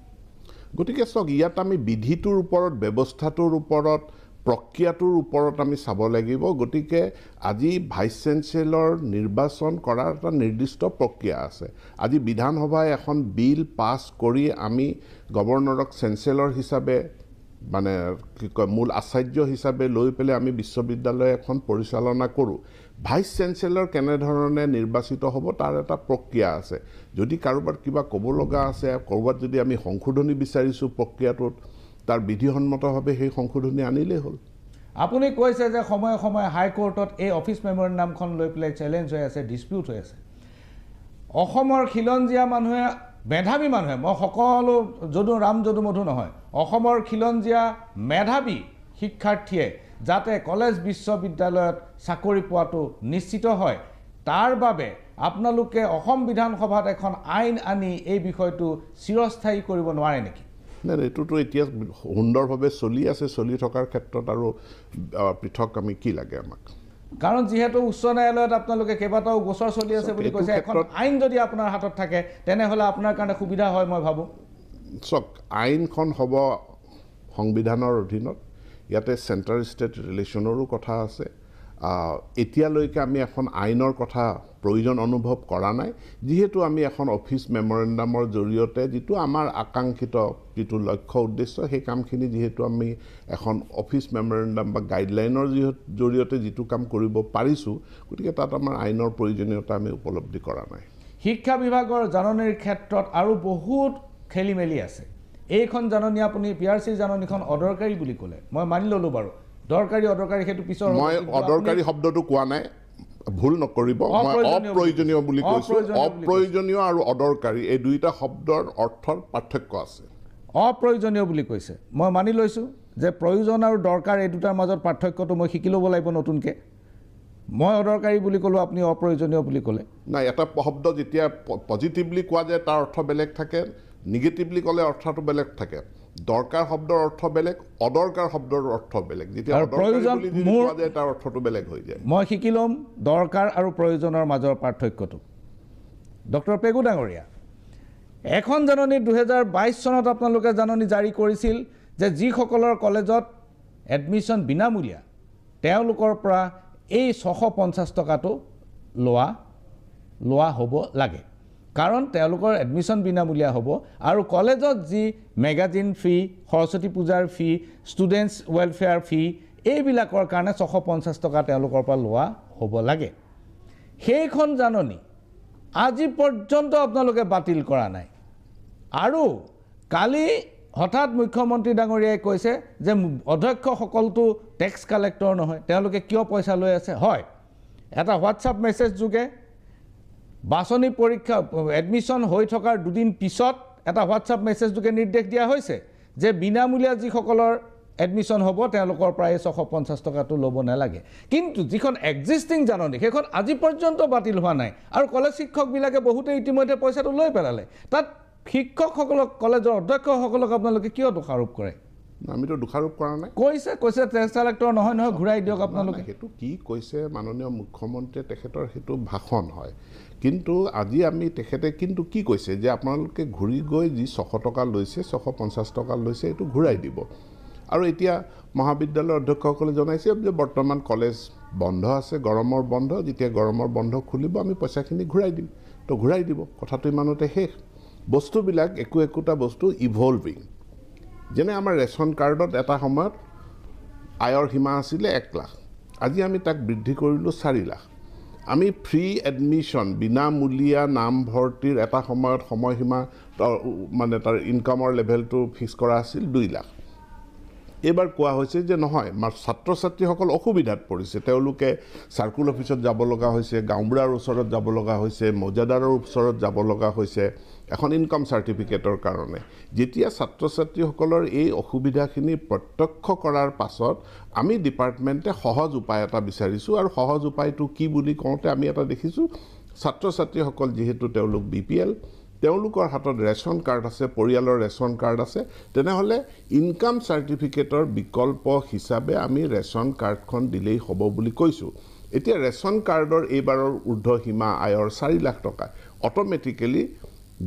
গতিকে চাওক, ইয়াত আমি বিধিটোৰ ওপৰত, ব্যৱস্থাটোৰ ওপৰত, প্ৰক্ৰিয়াটোৰ ওপৰত আমি চাব লাগিব। গতিকে আজি ভাইচ চেঞ্চেলৰ নিৰ্বাচন কৰাৰ এটা নিৰ্দিষ্ট প্ৰক্ৰিয়া আছে। আজি বিধানসভাই এখন বিল পাছ কৰি আমি গভৰ্ণৰক চেঞ্চেলৰ হিচাপে, মানে কি কয়, মূল আচাৰ্য হিচাপে লৈ পেলাই আমি বিশ্ববিদ্যালয় এখন পৰিচালনা কৰোঁ। ভাইচ চেঞ্চেলৰ কেনেধৰণে নিৰ্বাচিত হ'ব তাৰ এটা প্ৰক্ৰিয়া আছে। যদি কাৰোবাৰ কিবা ক'ব লগা আছে, ক'ৰবাত যদি আমি সংশোধনী বিচাৰিছোঁ প্ৰক্ৰিয়াটোত, তাৰ বিধিসন্মতভাৱে সেই সংশোধনী আনিলেই হ'ল। আপুনি কৈছে যে সময়ে সময়ে হাইকোৰ্টত এই অফিচ মেমৰেণ্ডামখন লৈ পেলাই চেলেঞ্জ হৈ আছে, ডিছপিউট হৈ আছে। অসমৰ খিলঞ্জীয়া মানুহে, মেধাৱী মানুহে, মই সকলো ৰাম যদু মধু নহয়, অসমৰ খিলঞ্জীয়া মেধাৱী শিক্ষাৰ্থীয়ে যাতে কলেজ বিশ্ববিদ্যালয়ত চাকৰি পোৱাটো নিশ্চিত হয়, তাৰ বাবে আপোনালোকে অসম বিধানসভাত এখন আইন আনি এই বিষয়টো চিৰস্থায়ী কৰিব নোৱাৰে নেকি? নাই, এইটোতো এতিয়া সুন্দৰভাৱে চলি আছে। চলি থকাৰ ক্ষেত্ৰত আৰু পৃথক আমি কি লাগে আমাক? কাৰণ যিহেতু উচ্চ ন্যায়ালয়ত আপোনালোকে কেইবাটাও গোচৰ চলি আছে বুলি কৈছে, এখন আইন যদি আপোনাৰ হাতত থাকে তেনেহ'লে আপোনাৰ কাৰণে সুবিধা হয়, মই ভাবোঁ। চাওক, আইনখন হ'ব সংবিধানৰ অধীনত। ইয়াতে চেণ্টাৰ ষ্টেট ৰিলেশ্যনৰো কথা আছে। এতিয়ালৈকে আমি এখন আইনৰ কথা প্ৰয়োজন অনুভৱ কৰা নাই, যিহেতু আমি এখন অফিচ মেমৰেণ্ডামৰ জৰিয়তে যিটো আমাৰ আকাংক্ষিত যিটো লক্ষ্য উদ্দেশ্য, সেই কামখিনি যিহেতু আমি এখন অফিচ মেমৰেণ্ডাম বা গাইডলাইনৰ জৰিয়তে যিটো কাম কৰিব পাৰিছোঁ, গতিকে তাত আমাৰ আইনৰ প্ৰয়োজনীয়তা আমি উপলব্ধি কৰা নাই। শিক্ষা বিভাগৰ জাননীৰ ক্ষেত্ৰত আৰু বহুত খেলি মেলি আছে এইখন জাননী আপুনি PRC জাননীখন অদৰকাৰী বুলি ক'লে মই মানি ল'লোঁ বাৰু দৰকাৰী অদৰকাৰী সেইটো পিছৰ মই অদৰকাৰী শব্দটো কোৱা নাই ভুল নকৰিব মই অপ্ৰয়োজনীয় বুলি কৈছোঁ অপ্ৰয়োজনীয় আৰু অদৰকাৰী এই দুইটা শব্দৰ অৰ্থৰ পাৰ্থক্য আছে অপ্ৰয়োজনীয় বুলি কৈছে মই মানি লৈছোঁ যে প্ৰয়োজন আৰু দৰকাৰ এই দুটাৰ মাজত পাৰ্থক্যটো মই শিকি ল'ব লাগিব নতুনকৈ মই অদৰকাৰী বুলি ক'লোঁ আপুনি অপ্ৰয়োজনীয় বুলি ক'লে নাই এটা শব্দ যেতিয়া পজিটিভলি কোৱা যায় তাৰ অৰ্থ বেলেগ থাকে নিগেটিভলি ক'লে অৰ্থটো বেলেগ থাকে দৰকাৰ শব্দৰ অৰ্থ বেলেগ অদৰকাৰ শব্দৰ অৰ্থ বেলেগ যেতিয়া অদৰকাৰী বুলি কোৱা যায় তাৰ অৰ্থটো বেলেগ হৈ যায় মই শিকি ল'ম দৰকাৰ আৰু প্ৰয়োজনৰ মাজৰ পাৰ্থক্যটো ডক্টৰ পেগু ডাঙৰীয়া এখন জাননী 2022 চনত আপোনালোকে জাননী জাৰি কৰিছিল যে যিসকলৰ কলেজত এডমিশ্যন বিনামূলীয়া তেওঁলোকৰ পৰা এই 650 টকাটো লোৱা হ'ব লাগে কাৰণ তেওঁলোকৰ এডমিশ্যন বিনামূলীয়া হ'ব আৰু কলেজত যি মেগাজিন ফি সৰস্বতী পূজাৰ ফি ষ্টুডেণ্টছ ৱেলফেয়াৰ ফি এইবিলাকৰ কাৰণে 650 টকা তেওঁলোকৰ পৰা লোৱা হ'ব লাগে সেইখন জাননী আজি পৰ্যন্ত আপোনালোকে বাতিল কৰা নাই আৰু কালি হঠাৎ মুখ্যমন্ত্ৰী ডাঙৰীয়াই কৈছে যে অধ্যক্ষসকলটো টেক্স কালেক্টৰ নহয় তেওঁলোকে কিয় পইচা লৈ আছে হয় এটা হোৱাটছআপ মেছেজ যোগে বাছনি পৰীক্ষা এডমিশ্যন হৈ থকাৰ দুদিন পিছত এটা হোৱাটছআপ মেছেজ যোগে নিৰ্দেশ দিয়া হৈছে যে বিনামূলীয়া যিসকলৰ এডমিশ্যন হ'ব তেওঁলোকৰ প্ৰায় 650 টকাটো ল'ব নালাগে কিন্তু যিখন এক্সিষ্টিং জাননী সেইখন আজি পৰ্যন্ত বাতিল হোৱা নাই আৰু কলেজ শিক্ষকবিলাকে বহুতে ইতিমধ্যে পইচাটো লৈ পেলালে তাত শিক্ষকসকলক কলেজৰ অধ্যক্ষসকলক আপোনালোকে কিয় দোষাৰোপ কৰে আমিতো দোষাৰোপ কৰা নাই কৈছে টেক্স কালেক্টৰ নহয় ঘূৰাই দিয়ক আপোনালোকে সেইটো কি কৈছে মাননীয় মুখ্যমন্ত্ৰীয়ে তেখেতৰ সেইটো ভাষণ হয় কিন্তু আজি আমি তেখেতে কিন্তু কি কৈছে যে আপোনালোকে ঘূৰি গৈ যি 600 টকা লৈছে 650 টকা লৈছে এইটো ঘূৰাই দিব আৰু এতিয়া মহাবিদ্যালয়ৰ অধ্যক্ষসকলে জনাইছে যে বৰ্তমান কলেজ বন্ধ আছে গৰমৰ বন্ধ যেতিয়া গৰমৰ বন্ধ খুলিব আমি পইচাখিনি ঘূৰাই দিম তো ঘূৰাই দিব কথাটো ইমানতে শেষ বস্তুবিলাক একোটা বস্তু ইভলভিং যেনে আমাৰ ৰেচন কাৰ্ডত এটা সময়ত আয়ৰ সীমা আছিলে 1 লাখ আজি আমি তাক বৃদ্ধি কৰিলোঁ 4 লাখ আমি ফ্ৰী এডমিশ্যন বিনামূলীয়া নামভৰ্তিৰ এটা সময়ত সময়সীমা মানে তাৰ ইনকামৰ লেভেলটো ফিক্স কৰা আছিল 2 লাখ এবাৰ কোৱা হৈছে যে নহয় ছাত্ৰ ছাত্ৰীসকল অসুবিধাত পৰিছে তেওঁলোকে সাৰ্কুল অফিচত যাব লগা হৈছে গাঁওবুঢ়াৰ ওচৰত যাব লগা হৈছে মৌজাদাৰৰ ওচৰত যাব লগা হৈছে এখন ইনকাম সাৰ্টিফিকেটৰ কাৰণে যেতিয়া ছাত্ৰ ছাত্ৰীসকলৰ এই অসুবিধাখিনি প্ৰত্যক্ষ কৰাৰ পাছত আমি ডিপাৰ্টমেণ্টে সহজ উপায় এটা বিচাৰিছোঁ আৰু সহজ উপায়টো কি বুলি কওঁতে আমি এটা দেখিছোঁ ছাত্ৰ ছাত্ৰীসকল যিহেতু তেওঁলোক BPL তেওঁলোকৰ হাতত ৰেচন কাৰ্ড আছে পৰিয়ালৰ ৰেচন কাৰ্ড আছে তেনেহ'লে ইনকাম সাৰ্টিফিকেটৰ বিকল্প হিচাপে আমি ৰেচন কাৰ্ডখন দিলেই হ'ব বুলি কৈছোঁ এতিয়া ৰেচন কাৰ্ডৰ এইবাৰৰ ঊৰ্ধ্ব সীমা আয়ৰ 4 লাখ টকা অট'মেটিকেলি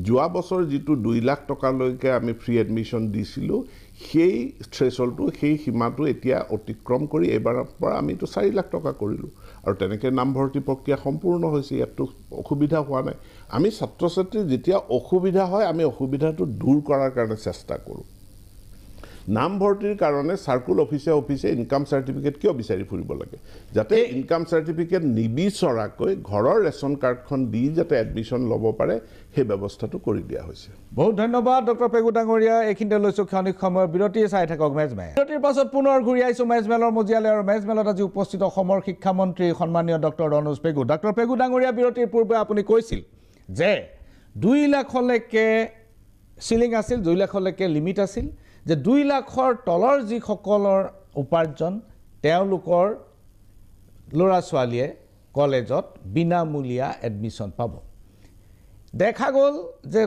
যোৱা বছৰ যিটো 2 লাখ টকালৈকে আমি ফ্ৰী এডমিশ্যন দিছিলোঁ সেই থ্ৰেছহোল্ডটো সেই সীমাটো এতিয়া অতিক্ৰম কৰি এইবাৰৰ পৰা আমিতো 4 লাখ টকা কৰিলোঁ আৰু তেনেকৈ নামভৰ্তি প্ৰক্ৰিয়া সম্পূৰ্ণ হৈছে ইয়াতো অসুবিধা হোৱা নাই আমি ছাত্ৰ ছাত্ৰী যেতিয়া অসুবিধা হয় আমি অসুবিধাটো দূৰ কৰাৰ কাৰণে চেষ্টা কৰোঁ নামভৰ্তিৰ কাৰণে সাৰ্কুল অফিচে ইনকাম সাৰ্টিফিকেট কিয় বিচাৰি ফুৰিব লাগে যাতে ইনকাম সাৰ্টিফিকেট নিবিচৰাকৈ ঘৰৰ ৰেচন কাৰ্ডখন দি যাতে এডমিশ্যন ল'ব পাৰে সেই ব্যৱস্থাটো কৰি দিয়া হৈছে বহুত ধন্যবাদ ডক্টৰ পেগু ডাঙৰীয়া এইখিনিতে লৈছোঁ ক্ষণিক সময়ৰ বিৰতি চাই থাকক মেজমেল বিৰতিৰ পাছত পুনৰ ঘূৰি আহিছোঁ মেজমেলৰ মজিয়ালৈ আৰু মেজমেলত আজি উপস্থিত অসমৰ শিক্ষামন্ত্ৰী সন্মানীয় ডক্টৰ ৰণোজ পেগু ডক্টৰ পেগু ডাঙৰীয়া বিৰতিৰ পূৰ্বে আপুনি কৈছিল যে 2 লাখলৈকে সিলিং আছিল 2 লাখলৈকে লিমিট আছিল যে 2 লাখৰ তলৰ যিসকলৰ উপাৰ্জন তেওঁলোকৰ ল'ৰা ছোৱালীয়ে কলেজত বিনামূলীয়া এডমিশ্যন পাব দেখা গ'ল যে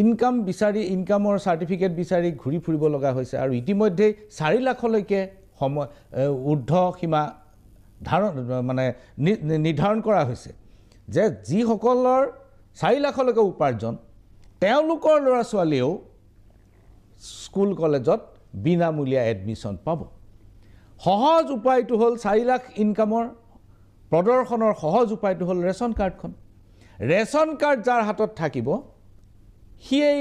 ইনকাম বিচাৰি ইনকামৰ সাৰ্টিফিকেট বিচাৰি ঘূৰি ফুৰিব লগা হৈছে আৰু ইতিমধ্যে 4 লাখলৈকে ঊৰ্ধ্ব সীমা নিৰ্ধাৰণ কৰা হৈছে যে যিসকলৰ 4 লাখলৈকে উপাৰ্জন তেওঁলোকৰ ল'ৰা ছোৱালীয়েও স্কুল কলেজত বিনামূলীয়া এডমিশ্যন পাব সহজ উপায়টো হ'ল 4 লাখ ইনকামৰ প্ৰদৰ্শনৰ সহজ উপায়টো হ'ল ৰেচন কাৰ্ডখন ৰেচন কাৰ্ড যাৰ হাতত থাকিব সিয়েই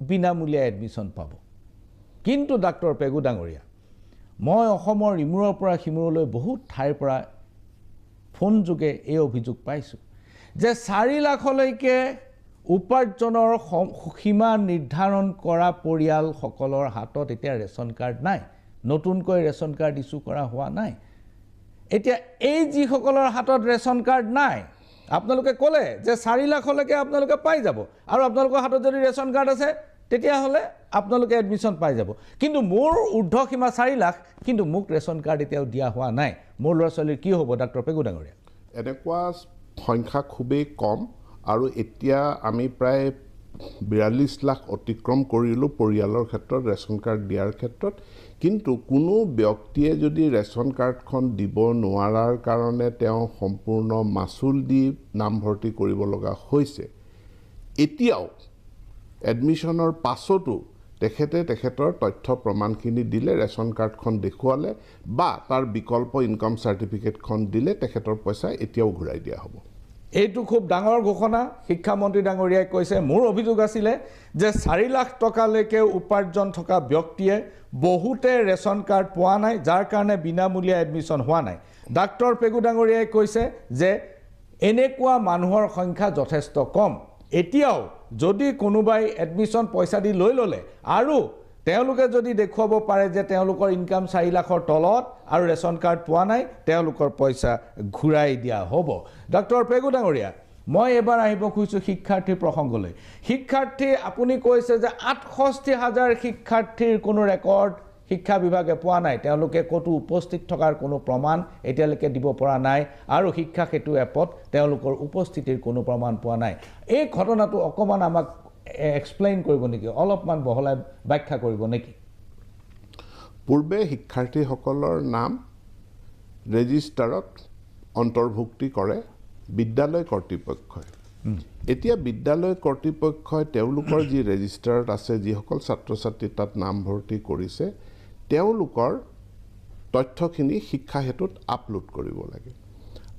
বিনামূলীয়া এডমিশ্যন পাব কিন্তু ডক্টৰ পেগু ডাঙৰীয়া মই অসমৰ ইমূৰৰ পৰা সিমূৰলৈ বহুত ঠাইৰ পৰা ফোন যোগে এই অভিযোগ পাইছোঁ যে 4 লাখলৈকে উপাৰ্জনৰ সীমা নিৰ্ধাৰণ কৰা পৰিয়ালসকলৰ হাতত এতিয়া ৰেচন কাৰ্ড নাই, নতুনকৈ ৰেচন কাৰ্ড ইস্যু কৰা হোৱা নাই। এতিয়া এই যিসকলৰ হাতত ৰেচন কাৰ্ড নাই, আপোনালোকে ক'লে যে 4 লাখলৈকে আপোনালোকে পাই যাব, আৰু আপোনালোকৰ হাতত যদি ৰেচন কাৰ্ড আছে তেতিয়াহ'লে আপোনালোকে এডমিশ্যন পাই যাব। কিন্তু মোৰ ঊৰ্ধ্ব সীমা 4 লাখ, কিন্তু মোক ৰেচন কাৰ্ড এতিয়াও দিয়া হোৱা নাই। মোৰ ল'ৰা ছোৱালীৰ কি হ'ব ডাক্তৰ পেগু ডাঙৰীয়া? এনেকুৱা সংখ্যা খুবেই কম, আৰু এতিয়া আমি প্ৰায় 42 লাখ অতিক্ৰম কৰিলোঁ পৰিয়ালৰ ক্ষেত্ৰত ৰেচন কাৰ্ড দিয়াৰ ক্ষেত্ৰত। কিন্তু কোনো ব্যক্তিয়ে যদি ৰেচন কাৰ্ডখন দিব নোৱাৰাৰ কাৰণে তেওঁ সম্পূৰ্ণ মাচুল দি নামভৰ্তি কৰিব লগা হৈছে, এতিয়াও এডমিশ্যনৰ পাছতো তেখেতৰ তথ্য প্ৰমাণখিনি দিলে, ৰেচন কাৰ্ডখন দেখুৱালে বা তাৰ বিকল্প ইনকাম চাৰ্টিফিকেটখন দিলে তেখেতৰ পইচা এতিয়াও ঘূৰাই দিয়া হ'ব। এইটো খুব ডাঙৰ ঘোষণা শিক্ষামন্ত্ৰী ডাঙৰীয়াই কৈছে। মোৰ অভিযোগ আছিলে যে 4 লাখ টকালৈকে উপাৰ্জন থকা ব্যক্তিয়ে বহুতে ৰেচন কাৰ্ড পোৱা নাই, যাৰ কাৰণে বিনামূলীয়া এডমিশ্যন হোৱা নাই। ডাক্তৰ পেগু ডাঙৰীয়াই কৈছে যে এনেকুৱা মানুহৰ সংখ্যা যথেষ্ট কম। এতিয়াও যদি কোনোবাই এডমিশ্যন পইচা দি লৈ ল'লে আৰু তেওঁলোকে যদি দেখুৱাব পাৰে যে তেওঁলোকৰ ইনকাম 4 লাখৰ তলত আৰু ৰেচন কাৰ্ড পোৱা নাই, তেওঁলোকৰ পইচা ঘূৰাই দিয়া হ'ব। ডাক্তৰ পেগু ডাঙৰীয়া, মই এবাৰ আহিব খুজিছোঁ শিক্ষাৰ্থীৰ প্ৰসংগলৈ। শিক্ষাৰ্থী আপুনি কৈছে যে 68,000 শিক্ষাৰ্থীৰ কোনো ৰেকৰ্ড শিক্ষা বিভাগে পোৱা নাই, তেওঁলোকে ক'তো উপস্থিত থকাৰ কোনো প্ৰমাণ এতিয়ালৈকে দিব পৰা নাই, আৰু শিক্ষা সেতু এপত তেওঁলোকৰ উপস্থিতিৰ কোনো প্ৰমাণ পোৱা নাই। এই ঘটনাটো অকণমান আমাক এক্সপ্লেইন কৰিব নেকি, অলপমান বহলাই ব্যাখ্যা কৰিব নেকি? পূৰ্বে শিক্ষাৰ্থীসকলৰ নাম ৰেজিষ্টাৰত অন্তৰ্ভুক্তি কৰে বিদ্যালয় কৰ্তৃপক্ষই। এতিয়া বিদ্যালয় কৰ্তৃপক্ষই তেওঁলোকৰ যি ৰেজিষ্টাৰত আছে, যিসকল ছাত্ৰ ছাত্ৰী তাত নামভৰ্তি কৰিছে, তেওঁলোকৰ তথ্যখিনি শিক্ষা সেতুত আপলোড কৰিব লাগে।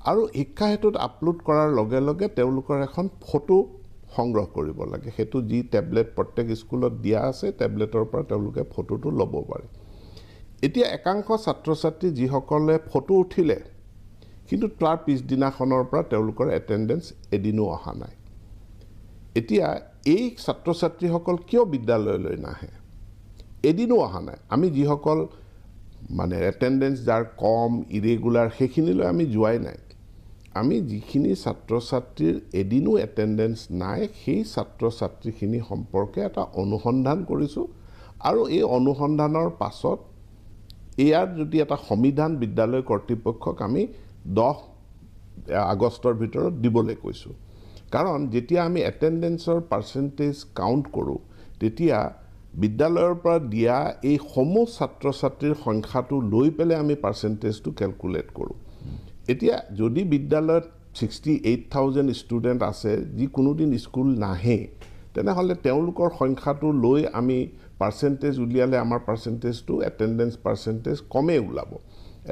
আৰু শিক্ষা সেতুত আপলোড কৰাৰ লগে লগে তেওঁলোকৰ এখন ফটো সংগ্ৰহ কৰিব লাগে। সেইটো যি টেবলেট প্ৰত্যেক স্কুলত দিয়া আছে, টেবলেটৰ পৰা তেওঁলোকে ফটোটো ল'ব পাৰে। এতিয়া একাংশ ছাত্ৰ ছাত্ৰী যিসকলে ফটো উঠিলে, কিন্তু তাৰ পিছদিনাখনৰ পৰা তেওঁলোকৰ এটেণ্ডেঞ্চ এদিনো অহা নাই। এতিয়া এই ছাত্ৰ ছাত্ৰীসকল কিয় বিদ্যালয়লৈ নাহে? এদিনো অহা নাই। আমি যিসকল মানে এটেণ্ডেঞ্চ যাৰ কম, ইৰেগুলাৰ, সেইখিনিলৈ আমি যোৱাই নাই। আমি যিখিনি ছাত্ৰ ছাত্ৰীৰ এদিনো এটেণ্ডেঞ্চ নাই, সেই ছাত্ৰ ছাত্ৰীখিনি সম্পৰ্কে এটা অনুসন্ধান কৰিছোঁ, আৰু এই অনুসন্ধানৰ পাছত ইয়াৰ যদি এটা সমিধান বিদ্যালয় কৰ্তৃপক্ষক আমি 10 আগষ্টৰ ভিতৰত দিবলৈ কৈছোঁ। কাৰণ যেতিয়া আমি এটেণ্ডেঞ্চৰ পাৰ্চেণ্টেজ কাউণ্ট কৰোঁ, তেতিয়া বিদ্যালয়ৰ পৰা দিয়া এই সমূহ ছাত্ৰ ছাত্ৰীৰ সংখ্যাটো লৈ পেলাই আমি পাৰ্চেণ্টেজটো কেলকুলেট কৰোঁ। এতিয়া যদি বিদ্যালয়ত 68,000 ষ্টুডেণ্ট আছে, যি কোনোদিন স্কুল নাহে, তেনেহ'লে তেওঁলোকৰ সংখ্যাটো লৈ আমি পাৰ্চেণ্টেজ উলিয়ালে আমাৰ পাৰ্চেণ্টেজটো এটেণ্ডেঞ্চ পাৰ্চেণ্টেজ কমেই ওলাব।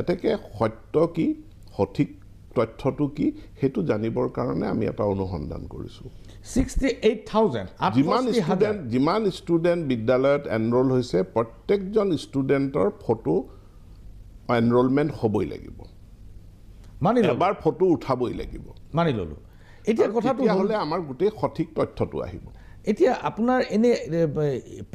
এতেকে সত্য কি, সঠিক তথ্যটো কি, সেইটো জানিবৰ কাৰণে আমি এটা অনুসন্ধান কৰিছোঁ। 68,000 যিমান ষ্টুডেণ্ট বিদ্যালয়ত এনৰোল হৈছে, প্ৰত্যেকজন ষ্টুডেণ্টৰ ফটো এনৰোলমেণ্ট হ'বই লাগিব, এবাৰ ফটো উঠাবই লাগিব। মানি ল'লোঁ। এতিয়া কথাটো হ'লে আমাৰ গোটেই সঠিক তথ্যটো আহিব। এতিয়া আপোনাৰ এনে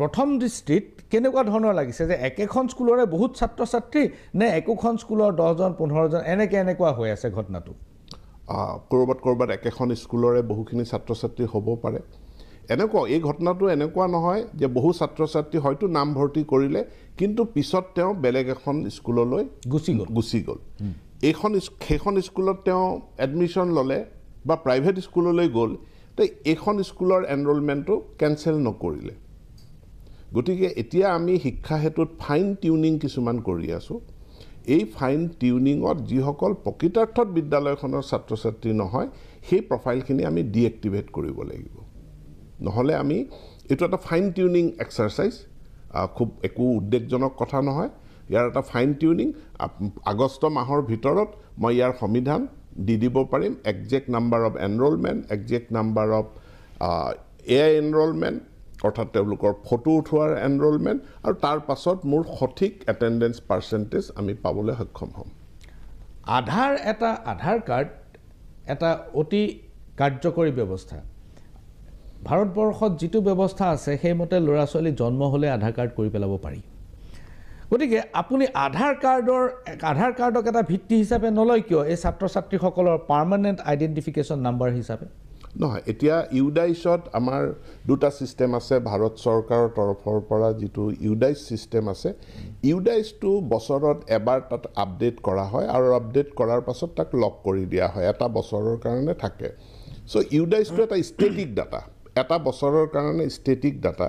প্ৰথম দৃষ্টিত কেনেকুৱা ধৰণৰ লাগিছে যে একেখন স্কুলৰে বহুত ছাত্ৰ ছাত্ৰী, নে একোখন স্কুলৰ 10জন 15জন এনেকুৱা হৈ আছে ঘটনাটো? ক'ৰবাত একেখন স্কুলৰে বহুখিনি ছাত্ৰ ছাত্ৰী হ'ব পাৰে। এই ঘটনাটো এনেকুৱা নহয় যে বহু ছাত্ৰ ছাত্ৰী হয়তো নামভৰ্তি কৰিলে, কিন্তু পিছত তেওঁ বেলেগ এখন স্কুললৈ গুচি গ'ল। সেইখন স্কুলত তেওঁ এডমিশ্যন ল'লে বা প্ৰাইভেট স্কুললৈ গ'ল, তো এইখন স্কুলৰ এনৰোলমেণ্টটো কেঞ্চেল নকৰিলে। গতিকে এতিয়া আমি শিক্ষা সেতুত ফাইন টিউনিং কিছুমান কৰি আছোঁ। এই ফাইন টিউনিঙত যিসকল প্ৰকৃতাৰ্থত বিদ্যালয়খনৰ ছাত্ৰ ছাত্ৰী নহয়, সেই প্ৰফাইলখিনি আমি ডিএক্টিভেট কৰিব লাগিব। নহ'লে আমি এইটো এটা ফাইন টিউনিং এক্সাৰচাইজ, খুব একো উদ্বেগজনক কথা নহয়। ইয়াৰ এটা ফাইন টিউনিং আগষ্ট মাহৰ ভিতৰত মই ইয়াৰ সমিধান দি দিব পাৰিম। Exact number of enrolment, exact number of enrolment, অৰ্থাৎ তেওঁলোকৰ ফটো উঠোৱাৰ এনৰোলমেণ্ট, আৰু তাৰ পাছত মোৰ সঠিক এটেণ্ডেঞ্চ পাৰ্চেণ্টেজ আমি পাবলৈ সক্ষম হ'ম। আধাৰ কাৰ্ড এটা অতি কাৰ্যকৰী ব্যৱস্থা ভাৰতবৰ্ষত যিটো ব্যৱস্থা আছে সেইমতে ল'ৰা ছোৱালী জন্ম হ'লে আধাৰ কাৰ্ড কৰি পেলাব পাৰি গতিকে আপুনি আধাৰ কাৰ্ডক এটা ভিত্তি হিচাপে নলয় কিয় এই ছাত্ৰ ছাত্ৰীসকলৰ পাৰ্মানেণ্ট আইডেণ্টিফিকেশ্যন নাম্বাৰ হিচাপে নহয় এতিয়া ইউডাইছত আমাৰ দুটা ছিষ্টেম আছে ভাৰত চৰকাৰৰ তৰফৰ পৰা যিটো ইউডাইচ ছিষ্টেম আছে ইউডাইচটো বছৰত এবাৰ তাত আপডেট কৰা হয় আৰু আপডেট কৰাৰ পাছত তাক লক কৰি দিয়া হয় এটা বছৰৰ কাৰণে থাকে চ' ইউডাইচটো এটা ষ্টেটিক ডাটা এটা বছৰৰ কাৰণে ষ্টেটিক ডাটা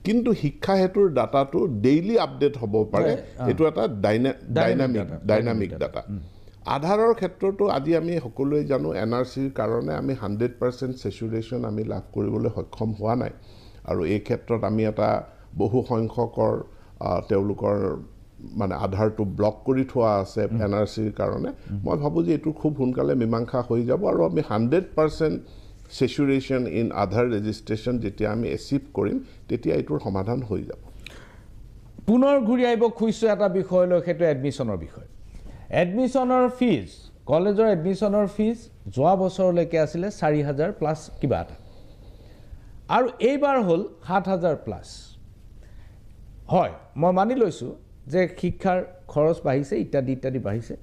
কিন্তু শিক্ষা হেতুৰ ডাটাটো ডেইলি আপডেট হ'ব পাৰে এইটো এটা ডাইনামিক ডাটা আধাৰৰ ক্ষেত্ৰতো আজি আমি সকলোৱে জানো এনআৰচিৰ কাৰণে আমি 100% সেচুৰেশ্যন আমি লাভ কৰিবলৈ সক্ষম হোৱা নাই আৰু এই ক্ষেত্ৰত আমি এটা বহু সংখ্যকৰ তেওঁলোকৰ মানে আধাৰটো ব্লক কৰি থোৱা আছে এনআৰচিৰ কাৰণে মই ভাবো যে এইটো খুব সোনকালে মীমাংসা হৈ যাব আৰু আমি 100% সেচুৰেশ্যন ইন আধাৰ ৰেজিষ্ট্ৰেশ্যন যেতিয়া আমি এচিভ কৰিম তেতিয়া এইটোৰ সমাধান হৈ যাব পুনৰ ঘূৰি আহিব খুজিছোঁ এটা বিষয়লৈ সেইটো এডমিশ্যনৰ বিষয় এডমিশ্যনৰ ফিজ কলেজৰ এডমিশ্যনৰ ফিজ যোৱা বছৰলৈকে আছিলে 4,000 প্লাছ কিবা এটা আৰু এইবাৰ হ'ল 7,000 প্লাছ হয় মই মানি লৈছোঁ যে শিক্ষাৰ খৰচ বাঢ়িছে ইত্যাদি বাঢ়িছে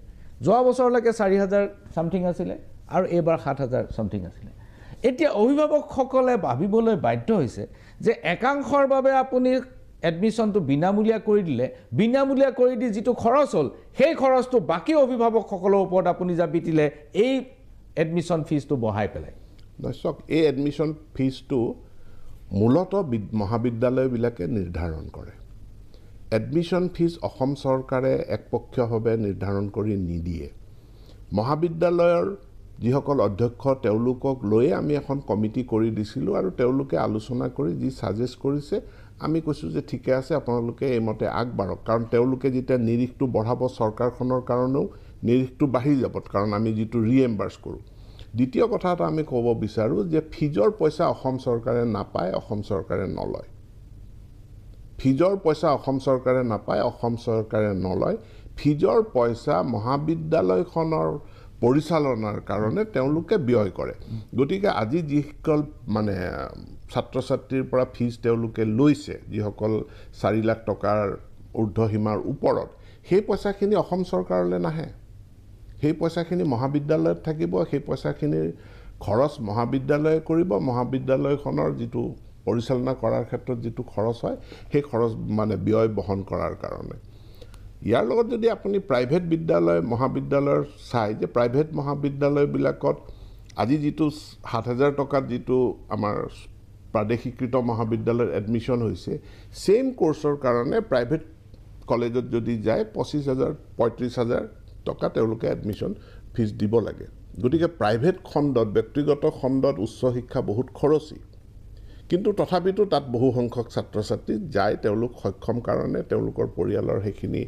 যোৱা বছৰলৈকে 4,000 সামথিং আছিলে আৰু এইবাৰ 7,000 সামথিং আছিলে এতিয়া অভিভাৱকসকলে ভাবিবলৈ বাধ্য হৈছে যে একাংশৰ বাবে আপুনি এডমিশ্যনটো বিনামূলীয়া কৰি দিলে বিনামূলীয়া কৰি দি যিটো খৰচ হ'ল সেই খৰচটো বাকী অভিভাৱকসকলৰ ওপৰত আপুনি জাপি দিলে এই এডমিশ্যন ফিজটো বঢ়াই পেলাই দৰ্শক এই এডমিশ্যন ফিজটো মূলতঃ মহাবিদ্যালয়বিলাকে নিৰ্ধাৰণ কৰে এডমিশ্যন ফিজ অসম চৰকাৰে একপক্ষীয়ভাৱে নিৰ্ধাৰণ কৰি নিদিয়ে মহাবিদ্যালয়ৰ যিসকল অধ্যক্ষ তেওঁলোকক লৈয়ে আমি এখন কমিটি কৰি দিছিলোঁ আৰু তেওঁলোকে আলোচনা কৰি যি সাজেষ্ট কৰিছে আমি কৈছোঁ যে ঠিকে আছে আপোনালোকে এইমতে আগবাঢ়ক কাৰণ তেওঁলোকে যেতিয়া নিৰিখটো বঢ়াব চৰকাৰখনৰ কাৰণেও নিৰিখটো বাঢ়ি যাব কাৰণ আমি যিটো ৰিএম্বাৰ্ছ কৰোঁ দ্বিতীয় কথা এটা আমি ক'ব বিচাৰোঁ যে ফিজৰ পইচা অসম চৰকাৰে নাপায় অসম চৰকাৰে নলয় ফিজৰ পইচা অসম চৰকাৰে নাপায় অসম চৰকাৰে নলয় ফিজৰ পইচা মহাবিদ্যালয়খনৰ পৰিচালনাৰ কাৰণে তেওঁলোকে ব্যয় কৰে গতিকে আজি যিসকল মানে ছাত্ৰ ছাত্ৰীৰ পৰা ফিজ তেওঁলোকে লৈছে যিসকল 4 লাখ টকাৰ ঊৰ্ধ্বসীমাৰ ওপৰত সেই পইচাখিনি অসম চৰকাৰলৈ নাহে সেই পইচাখিনি মহাবিদ্যালয়ত থাকিব সেই পইচাখিনিৰ খৰচ মহাবিদ্যালয়ে কৰিব মহাবিদ্যালয়খনৰ যিটো পৰিচালনা কৰাৰ ক্ষেত্ৰত যিটো খৰচ হয় সেই খৰচ মানে ব্যয় বহন কৰাৰ কাৰণে ইয়াৰ লগত যদি আপুনি প্ৰাইভেট বিদ্যালয় মহাবিদ্যালয়ৰ চাই যে প্ৰাইভেট মহাবিদ্যালয়বিলাকত আজি যিটো 7,000 টকাত যিটো আমাৰ প্ৰাদেশিকৃত মহাবিদ্যালয়ৰ এডমিশ্যন হৈছে সেম কোৰ্সৰ কাৰণে প্ৰাইভেট কলেজত যদি যায় 25,000 35,000 টকা তেওঁলোকে এডমিশ্যন ফিজ দিব লাগে গতিকে প্ৰাইভেট খণ্ডত ব্যক্তিগত খণ্ডত উচ্চ শিক্ষা বহুত খৰচী কিন্তু তথাপিতো তাত বহু সংখ্যক ছাত্ৰ ছাত্ৰী যায় তেওঁলোক সক্ষম কাৰণে তেওঁলোকৰ পৰিয়ালৰ সেইখিনি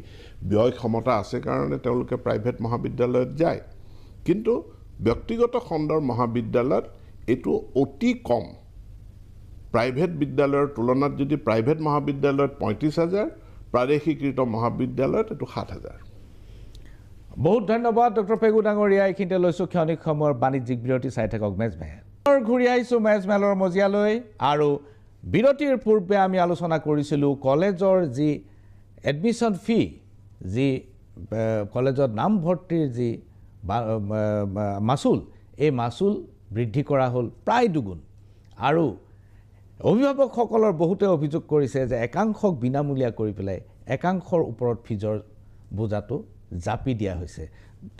ব্যয় ক্ষমতা আছে কাৰণে তেওঁলোকে প্ৰাইভেট মহাবিদ্যালয়ত যায় কিন্তু ব্যক্তিগত খণ্ডৰ মহাবিদ্যালয়ত এইটো অতি কম প্ৰাইভেট বিদ্যালয়ৰ তুলনাত যদি প্ৰাইভেট মহাবিদ্যালয়ত 35,000 প্ৰাদেশিকৃত মহাবিদ্যালয়ত এইটো 7,000 বহুত ধন্যবাদ ডক্টৰ পেগু ডাঙৰীয়া এইখিনিতে লৈছোঁ ক্ষণিক সময়ৰ বাণিজ্যিক বিৰতি চাই থাকক মেজমেল ঘূৰি আহিছোঁ মেজমেলৰ মজিয়ালৈ আৰু বিৰতিৰ পূৰ্বে আমি আলোচনা কৰিছিলোঁ কলেজৰ যি এডমিশ্যন ফি যি কলেজত নামভৰ্তিৰ যি মাচুল এই মাচুল বৃদ্ধি কৰা হ'ল প্ৰায় দুগুণ আৰু অভিভাৱকসকলৰ বহুতে অভিযোগ কৰিছে যে একাংশক বিনামূলীয়া কৰি পেলাই একাংশৰ ওপৰত ফিজৰ বোজাটো জাপি দিয়া হৈছে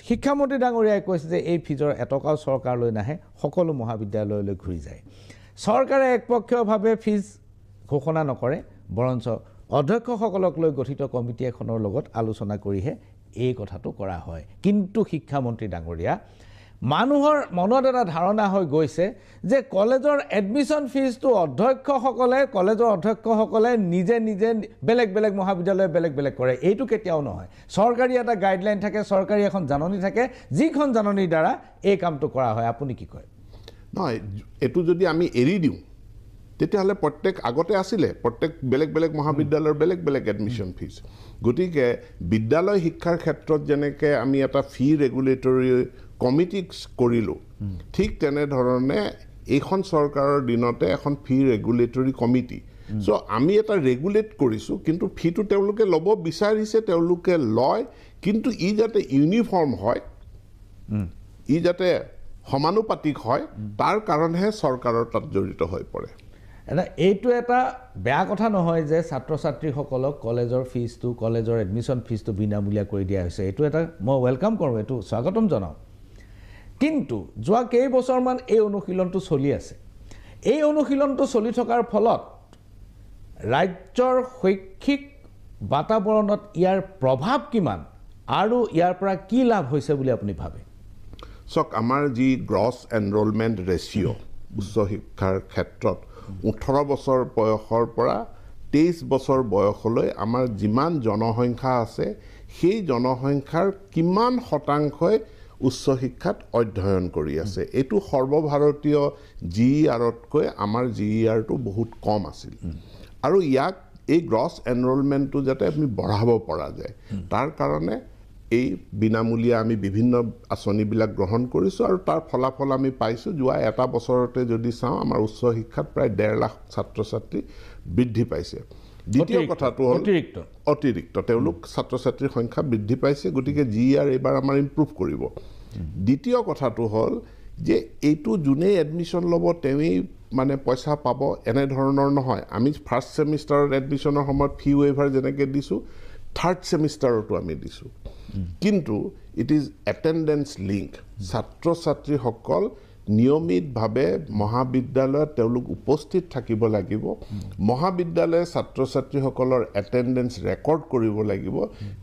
শিক্ষামন্ত্ৰী ডাঙৰীয়াই কৈছে যে এই ফিজৰ এটকাও চৰকাৰলৈ নাহে সকলো মহাবিদ্যালয়লৈ ঘূৰি যায় চৰকাৰে একপক্ষীয়ভাৱে ফিজ ঘোষণা নকৰে বৰঞ্চ অধ্যক্ষসকলক লৈ গঠিত কমিটি এখনৰ লগত আলোচনা কৰিহে এই কথাটো কৰা হয় কিন্তু শিক্ষামন্ত্ৰী ডাঙৰীয়া মানুহৰ মনত এটা ধাৰণা হৈ গৈছে যে কলেজৰ এডমিশ্যন ফিজটো কলেজৰ অধ্যক্ষসকলে নিজে বেলেগ বেলেগ মহাবিদ্যালয়ে বেলেগ বেলেগ কৰে এইটো কেতিয়াও নহয় চৰকাৰী এটা গাইডলাইন থাকে চৰকাৰী এখন জাননী থাকে যিখন জাননীৰ দ্বাৰা এই কামটো কৰা হয় আপুনি কি কয় নহয় এইটো যদি আমি এৰি দিওঁ তেতিয়াহ'লে প্ৰত্যেক আগতে আছিলে প্ৰত্যেক বেলেগ বেলেগ মহাবিদ্যালয়ৰ বেলেগ বেলেগ এডমিশ্যন ফিজ গতিকে বিদ্যালয় শিক্ষাৰ ক্ষেত্ৰত যেনেকৈ আমি এটা ফি ৰেগুলেটৰী কমিটি কৰিলোঁ ঠিক তেনেধৰণে এইখন চৰকাৰৰ দিনতে এখন ফি ৰেগুলেটৰী কমিটি চ' আমি এটা ৰেগুলেট কৰিছোঁ কিন্তু ফিটো তেওঁলোকে ল'ব বিচাৰিছে তেওঁলোকে লয় কিন্তু ই যাতে ইউনিফৰ্ম হয় ই যাতে সমানুপাতিক হয় তাৰ কাৰণেহে চৰকাৰৰ তাত জড়িত হৈ পৰে এটা এইটো এটা বেয়া কথা নহয় যে ছাত্ৰ ছাত্ৰীসকলক কলেজৰ ফিজটো কলেজৰ এডমিশ্যন ফিজটো বিনামূলীয়া কৰি দিয়া হৈছে এইটো এটা মই ৱেলকাম কৰোঁ এইটো স্বাগতম জনাওঁ কিন্তু যোৱা কেইবছৰমান এই অনুশীলনটো চলি আছে এই অনুশীলনটো চলি থকাৰ ফলত ৰাজ্যৰ শৈক্ষিক বাতাবৰণত ইয়াৰ প্ৰভাৱ কিমান আৰু ইয়াৰ পৰা কি লাভ হৈছে বুলি আপুনি ভাবে চাওক আমাৰ যি গ্ৰছ এনৰলমেণ্ট ৰেচিঅ' উচ্চ শিক্ষাৰ ক্ষেত্ৰত 18 বছৰ বয়সৰ পৰা 23 বছৰ বয়সলৈ আমাৰ যিমান জনসংখ্যা আছে সেই জনসংখ্যাৰ কিমান শতাংশই উচ্চ শিক্ষাত অধ্যয়ন কৰি আছে এইটো সৰ্বভাৰতীয় GERতকৈ আমাৰ GERটো বহুত কম আছিল আৰু ইয়াক এই গ্ৰছ এনৰলমেণ্টটো যাতে আমি বঢ়াব পৰা যায় তাৰ কাৰণে এই বিনামূলীয়া আমি বিভিন্ন আঁচনিবিলাক গ্ৰহণ কৰিছোঁ আৰু তাৰ ফলাফল আমি পাইছোঁ যোৱা এটা বছৰতে যদি চাওঁ আমাৰ উচ্চ শিক্ষাত প্ৰায় 1.5 লাখ ছাত্ৰ ছাত্ৰী বৃদ্ধি পাইছে দ্বিতীয় কথাটো হ'ল অতিৰিক্ত তেওঁলোক ছাত্ৰ ছাত্ৰীৰ সংখ্যা বৃদ্ধি পাইছে গতিকে GER এইবাৰ আমাৰ ইম্প্ৰুভ কৰিব দ্বিতীয় কথাটো হ'ল যে এইটো যোনেই এডমিশ্যন ল'ব তেৱেই মানে পইচা পাব এনেধৰণৰ নহয় আমি ফাৰ্ষ্ট ছেমিষ্টাৰত এডমিশ্যনৰ সময়ত ফি ৱেইভাৰ যেনেকৈ দিছোঁ থাৰ্ড ছেমিষ্টাৰতো আমি দিছোঁ কিন্তু ইট ইজ এটেণ্ডেঞ্চ লিংক ছাত্ৰ ছাত্ৰীসকল নিয়মিতভাৱে মহাবিদ্যালয়ত তেওঁলোক উপস্থিত থাকিব লাগিব মহাবিদ্যালয়ে ছাত্ৰ ছাত্ৰীসকলৰ এটেণ্ডেঞ্চ ৰেকৰ্ড কৰিব লাগিব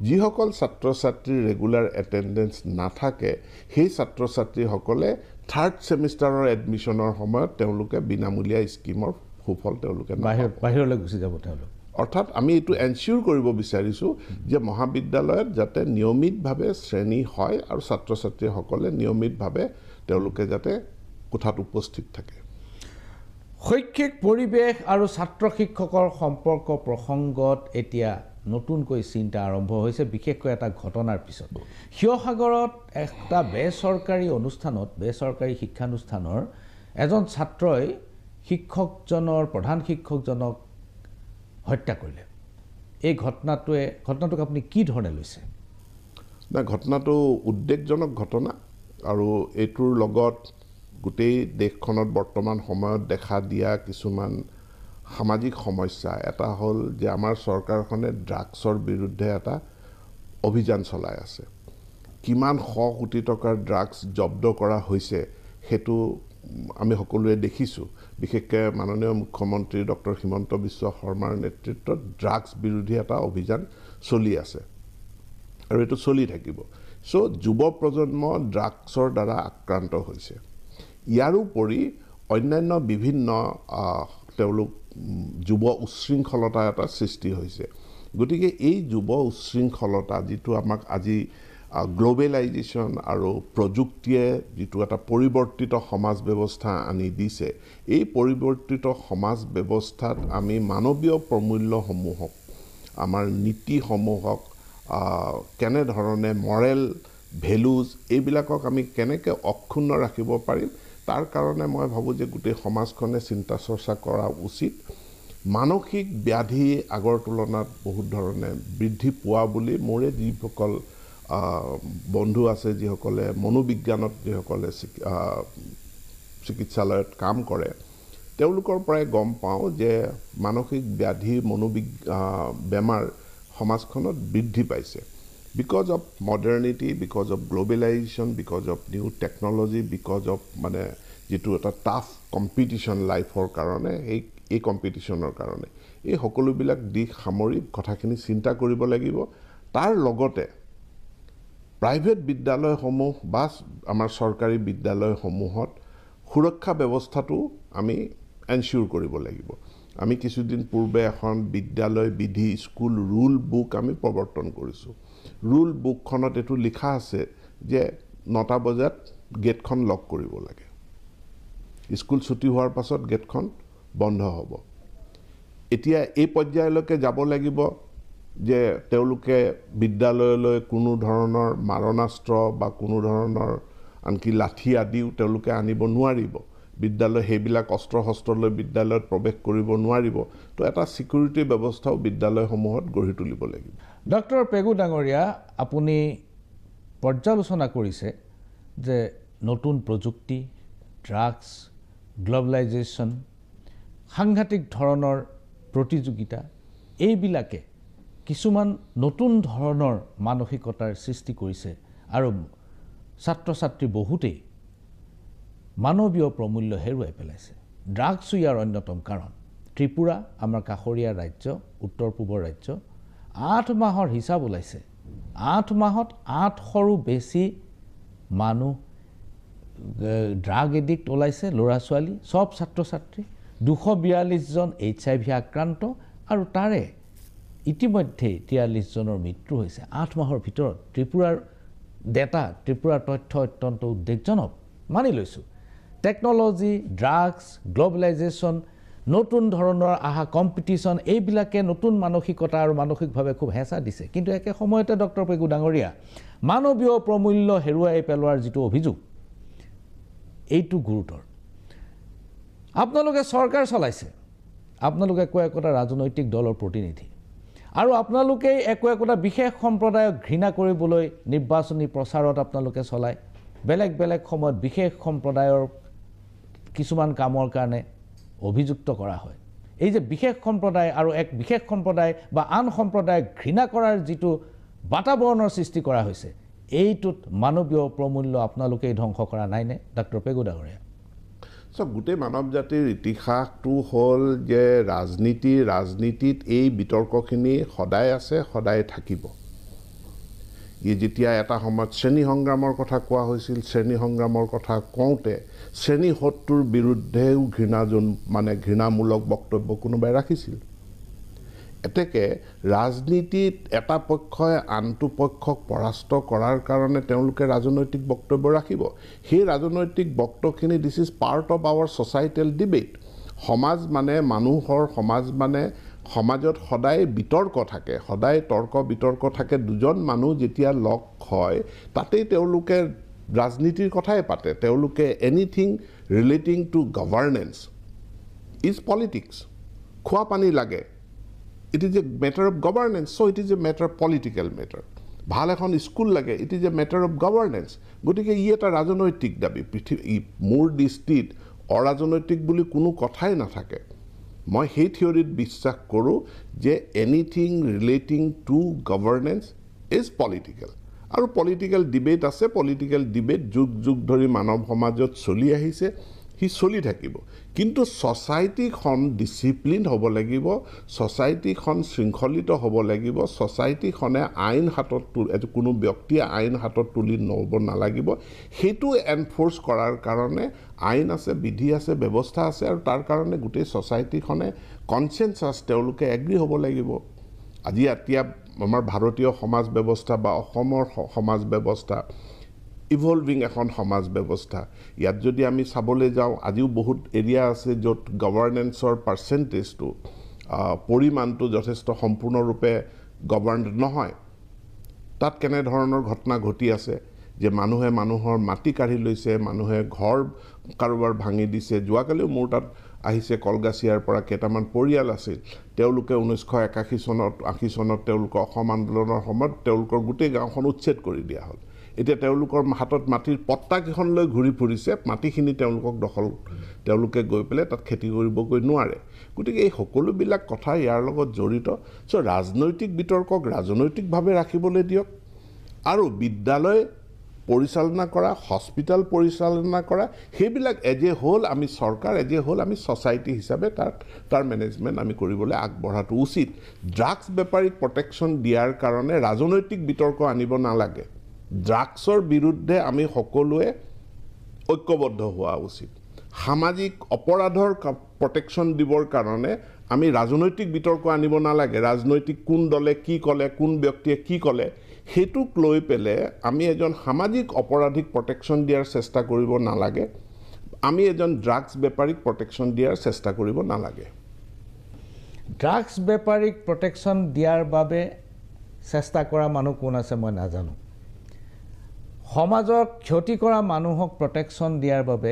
যিসকল ছাত্ৰ ছাত্ৰীৰ ৰেগুলাৰ এটেণ্ডেঞ্চ নাথাকে সেই ছাত্ৰ ছাত্ৰীসকলে থাৰ্ড ছেমিষ্টাৰৰ এডমিশ্যনৰ সময়ত তেওঁলোকে বিনামূলীয়া স্কিমৰ সুফল তেওঁলোকে বাহিৰলৈ গুচি যাব তেওঁলোক অৰ্থাৎ আমি এইটো এনচিউৰ কৰিব বিচাৰিছোঁ যে মহাবিদ্যালয়ত যাতে নিয়মিতভাৱে শ্ৰেণী হয় আৰু ছাত্ৰ ছাত্ৰীসকলে নিয়মিতভাৱে তেওঁলোকে যাতে কোঠাত উপস্থিত থাকে শৈক্ষিক পৰিৱেশ আৰু ছাত্ৰ শিক্ষকৰ সম্পৰ্ক প্ৰসংগত এতিয়া নতুনকৈ চিন্তা আৰম্ভ হৈছে বিশেষকৈ এটা ঘটনাৰ পিছত শিৱসাগৰত এটা বেচৰকাৰী অনুষ্ঠানত বেচৰকাৰী শিক্ষানুষ্ঠানৰ এজন ছাত্ৰই শিক্ষকজনৰ প্ৰধান শিক্ষকজনক হত্যা কৰিলে এই ঘটনাটোক আপুনি কি ধৰণে লৈছে না ঘটনাটো উদ্বেগজনক ঘটনা আৰু এইটোৰ লগত গোটেই দেশখনত বৰ্তমান সময়ত দেখা দিয়া কিছুমান সামাজিক সমস্যা এটা হ'ল যে আমাৰ চৰকাৰখনে ড্ৰাগছৰ বিৰুদ্ধে এটা অভিযান চলাই আছে কিমান 100 কোটি টকাৰ ড্ৰাগছ জব্দ কৰা হৈছে সেইটো আমি সকলোৱে দেখিছোঁ বিশেষকৈ মাননীয় মুখ্যমন্ত্ৰী ডক্টৰ হিমন্ত বিশ্ব শৰ্মাৰ নেতৃত্বত ড্ৰাগছ বিৰোধী এটা অভিযান চলি আছে আৰু এইটো চলি থাকিব চ' যুৱ প্ৰজন্ম ড্ৰাগছৰ দ্বাৰা আক্ৰান্ত হৈছে ইয়াৰোপৰি অন্যান্য বিভিন্ন তেওঁলোক যুৱ উচ্ছৃংখলতা এটা সৃষ্টি হৈছে গতিকে এই যুৱ উচ্ছৃংখলতা যিটো আমাক আজি গ্লোবেলাইজেশ্যন আৰু প্ৰযুক্তিয়ে যিটো এটা পৰিৱৰ্তিত সমাজ ব্যৱস্থা আনি দিছে এই পৰিৱৰ্তিত সমাজ ব্যৱস্থাত আমি মানৱীয় প্ৰমূল্যসমূহক আমাৰ নীতিসমূহক কেনেধৰণে মৰেল ভেলুজ এইবিলাকক আমি কেনেকৈ অক্ষুণ্ণ ৰাখিব পাৰিম তাৰ কাৰণে মই ভাবোঁ যে গোটেই সমাজখনে চিন্তা চৰ্চা কৰা উচিত মানসিক ব্যাধি আগৰ তুলনাত বহুত ধৰণে বৃদ্ধি পোৱা বুলি মোৰে যিসকল বন্ধু আছে যিসকলে মনোবিজ্ঞানত যিসকলে চিকিৎসালয়ত কাম কৰে তেওঁলোকৰ পৰাই গম পাওঁ যে মানসিক ব্যাধি বেমাৰ সমাজখনত বৃদ্ধি পাইছে because of modernity because of globalisation because of new technology because of মানে যিটো এটা টাফ কম্পিটিশ্যন লাইফৰ কাৰণে এই কম্পিটিশ্যনৰ কাৰণে এই সকলোবিলাক দিশ সামৰি কথাখিনি চিন্তা কৰিব লাগিব তাৰ লগতে প্ৰাইভেট বিদ্যালয়সমূহ বা আমাৰ চৰকাৰী বিদ্যালয়সমূহত সুৰক্ষা ব্যৱস্থাটো আমি এনচিউৰ কৰিব লাগিব আমি কিছুদিন পূৰ্বে এখন বিদ্যালয় বিধি স্কুল ৰুল বুক আমি প্ৰৱৰ্তন কৰিছোঁ ৰুল বুকখনত এইটো লিখা আছে যে 9টা বজাত গেটখন লক কৰিব লাগে স্কুল ছুটি হোৱাৰ পাছত গেটখন বন্ধ হ'ব এতিয়া এই পৰ্যায়লৈকে যাব লাগিব যে তেওঁলোকে বিদ্যালয়লৈ কোনো ধৰণৰ মাৰণাস্ত্ৰ বা কোনো ধৰণৰ আনকি লাঠি আদিও তেওঁলোকে আনিব নোৱাৰিব বিদ্যালয় সেইবিলাক অস্ত্ৰ শস্ত্ৰ লৈ বিদ্যালয়ত প্ৰৱেশ কৰিব নোৱাৰিব তো এটা সিকিউৰিটি ব্যৱস্থাও বিদ্যালয়সমূহত গঢ়ি তুলিব লাগিব ডক্টৰ পেগু ডাঙৰীয়া আপুনি পৰ্যালোচনা কৰিছে যে নতুন প্ৰযুক্তি ড্ৰাগছ গ্লোবালাইজেশ্যন সাংঘাতিক ধৰণৰ প্ৰতিযোগিতা এইবিলাকে কিছুমান নতুন ধৰণৰ মানসিকতাৰ সৃষ্টি কৰিছে আৰু ছাত্ৰ ছাত্ৰী বহুতেই মানৱীয় প্ৰমূল্য হেৰুৱাই পেলাইছে ড্ৰাগছো ইয়াৰ অন্যতম কাৰণ ত্ৰিপুৰা আমাৰ কাষৰীয়া ৰাজ্য উত্তৰ পূবৰ ৰাজ্য 8 মাহৰ হিচাপ ওলাইছে 8 মাহত 800ৰো বেছি মানুহ ড্ৰাগ এডিক্ট ওলাইছে ল'ৰা ছোৱালী সব ছাত্ৰ ছাত্ৰী 242 জন HIV আক্ৰান্ত আৰু তাৰে ইতিমধ্যে 43 জনৰ মৃত্যু হৈছে 8 মাহৰ ভিতৰত ত্ৰিপুৰাৰ ডেটা ত্ৰিপুৰাৰ তথ্য অত্যন্ত উদ্বেগজনক মানি লৈছো টেকনলজি ড্ৰাগছ গ্লোবালাইজেশ্যন নতুন ধৰণৰ আহা কম্পিটিশ্যন এইবিলাকে নতুন মানসিকতা আৰু মানসিকভাৱে খুব হেঁচা দিছে কিন্তু একে সময়তে ডক্টৰ পেগু ডাঙৰীয়া মানৱীয় প্ৰমূল্য হেৰুৱাই পেলোৱাৰ যিটো অভিযোগ এইটো গুৰুতৰ আপোনালোকে চৰকাৰ চলাইছে আপোনালোকে একোটা ৰাজনৈতিক দলৰ প্ৰতিনিধি আৰু আপোনালোকে একোটা বিশেষ সম্প্ৰদায়ক ঘৃণা কৰিবলৈ নিৰ্বাচনী প্ৰচাৰত আপোনালোকে চলাই বেলেগ বেলেগ সময়ত বিশেষ সম্প্ৰদায়ৰ কিছুমান কামৰ কাৰণে অভিযুক্ত কৰা হয় এই যে বিশেষ সম্প্ৰদায় আৰু এক বিশেষ সম্প্ৰদায় বা আন সম্প্ৰদায়ক ঘৃণা কৰাৰ যিটো বাতাবৰণৰ সৃষ্টি কৰা হৈছে এইটোত মানৱীয় প্ৰমূল্য আপোনালোকে ধ্বংস কৰা নাইনে ডক্টৰ পেগু ডাঙৰীয়া গোটেই মানৱ জাতিৰ ইতিহাসটো হ'ল যে ৰাজনীতিত এই বিতৰ্কখিনি সদায় আছে সদায় থাকিব যেতিয়া এটা সময়ত শ্ৰেণী সংগ্ৰামৰ কথা কোৱা হৈছিল শ্ৰেণী সংগ্ৰামৰ কথা কওঁতে শ্ৰেণী শত্ৰুৰ বিৰুদ্ধেও ঘৃণামূলক বক্তব্য কোনোবাই ৰাখিছিল এতেকে ৰাজনীতিত এটা পক্ষই আনটো পক্ষক পৰাস্ত কৰাৰ কাৰণে তেওঁলোকে ৰাজনৈতিক বক্তব্য ৰাখিব সেই ৰাজনৈতিক বক্তব্যখিনি this is part of our societal debate সমাজ মানে মানুহৰ সমাজ মানে সমাজত সদায় বিতৰ্ক থাকে সদায় তৰ্ক বিতৰ্ক থাকে দুজন মানুহ যেতিয়া লগ হয় তাতেই তেওঁলোকে ৰাজনীতিৰ কথাই পাতে তেওঁলোকে anything relating to governance is politics খোৱা পানী লাগে it is a matter of governance so it is a matter of political matter ভাল এখন স্কুল লাগে it is a matter of governance গতিকে ই এটা ৰাজনৈতিক দাবী মোৰ দৃষ্টিত অৰাজনৈতিক বুলি কোনো কথাই নাথাকে মই সেই থিয়ৰিত বিশ্বাস কৰোঁ যে anything relating to governance is political আৰু পলিটিকেল ডিবেট আছে পলিটিকেল ডিবেট যুগ ধৰি মানৱ সমাজত চলি আহিছে হি চলি থাকিব কিন্তু সোসাইটিখন ডিসিপ্লিন হ'ব লাগিব সোসাইটিখন শৃংখলিত হ'ব লাগিব সোসাইটিখনে আইন হাতত কোনো ব্যক্তিয়ে আইন হাতত তুলি নব নালাগিব হেতু এনফোর্স কৰাৰ কাৰণে আইন আছে বিধি আছে ব্যৱস্থা আছে আৰু তাৰ কাৰণে গোটেই সোসাইটিখনে কনসেনসাস তেওঁলোকে এগ্ৰি হ'ব লাগিব আজি এতিয়া আমাৰ ভাৰতীয় সমাজ ব্যৱস্থা বা অসমৰ সমাজ ব্যৱস্থা ইভলভিং এখন সমাজ ব্যৱস্থা ইয়াত যদি আমি চাবলৈ যাওঁ আজিও বহুত এৰিয়া আছে য'ত গভৰ্নেন্সৰ পাৰ্চেন্টেজটো পৰিমাণটো যথেষ্ট সম্পূৰ্ণৰূপে গভৰ্নড নহয় তাত কেনে ধৰণৰ ঘটনা ঘটি আছে যে মানুহে মানুহৰ মাটি কাঢ়ি লৈছে মানুহে ঘৰ কাৰোবাৰ ভাঙি দিছে যোৱাকালিও মোৰ তাত আহিছে কলগাছিয়াৰ পৰা কেইটামান পৰিয়াল আছিল তেওঁলোকে 1981 চনত তেওঁলোকৰ অসম আন্দোলনৰ সময়ত তেওঁলোকৰ গোটেই গাঁওখন উচ্ছেদ কৰি দিয়া হ'ল এতিয়া তেওঁলোকৰ হাতত মাটিৰ পট্টা কেইখন লৈ ঘূৰি ফুৰিছে মাটিখিনি তেওঁলোকক দখল তেওঁলোকে গৈ পেলাই তাত খেতি কৰিবগৈ নোৱাৰে গতিকে এই সকলোবিলাক কথা ইয়াৰ লগত জড়িত সো ৰাজনৈতিক বিতৰ্কক ৰাজনৈতিকভাৱে ৰাখিবলৈ দিয়ক আৰু বিদ্যালয় পৰিচালনা কৰা হস্পিটাল পৰিচালনা কৰা সেইবিলাক এজ এ হোল আমি চৰকাৰ এজ এ হোল আমি সোসাইটি হিচাপে তাৰ মেনেজমেন্ট আমি কৰিবলৈ আগবঢ়াটো উচিত ড্ৰাগছ বেপাৰীক প্ৰটেকশ্যন দিয়াৰ কাৰণে ৰাজনৈতিক বিতৰ্ক আনিব নালাগে ড্ৰাগছৰ বিৰুদ্ধে আমি সকলোৱে ঐক্যবদ্ধ হোৱা উচিত সামাজিক অপৰাধৰ প্ৰটেকশ্যন দিবৰ কাৰণে আমি ৰাজনৈতিক বিতৰ্ক আনিব নালাগে ৰাজনৈতিক কোন দলে কি ক'লে কোন ব্যক্তিয়ে কি ক'লে হেতুক লৈ পেলে আমি এজন সামাজিক অপৰাধীক প্ৰটেকশ্যন দিয়াৰ চেষ্টা কৰিব নালাগে আমি এজন ড্ৰাগছ বেপাৰীক প্ৰটেকশ্যন দিয়াৰ চেষ্টা কৰিব নালাগে ড্ৰাগছ বেপাৰীক প্ৰটেকশ্যন দিয়াৰ বাবে চেষ্টা কৰা মানুহ কোন আছে মই নাজানো সমাজৰ ক্ষতি কৰা মানুহক প্ৰটেকশ্যন দিয়াৰ বাবে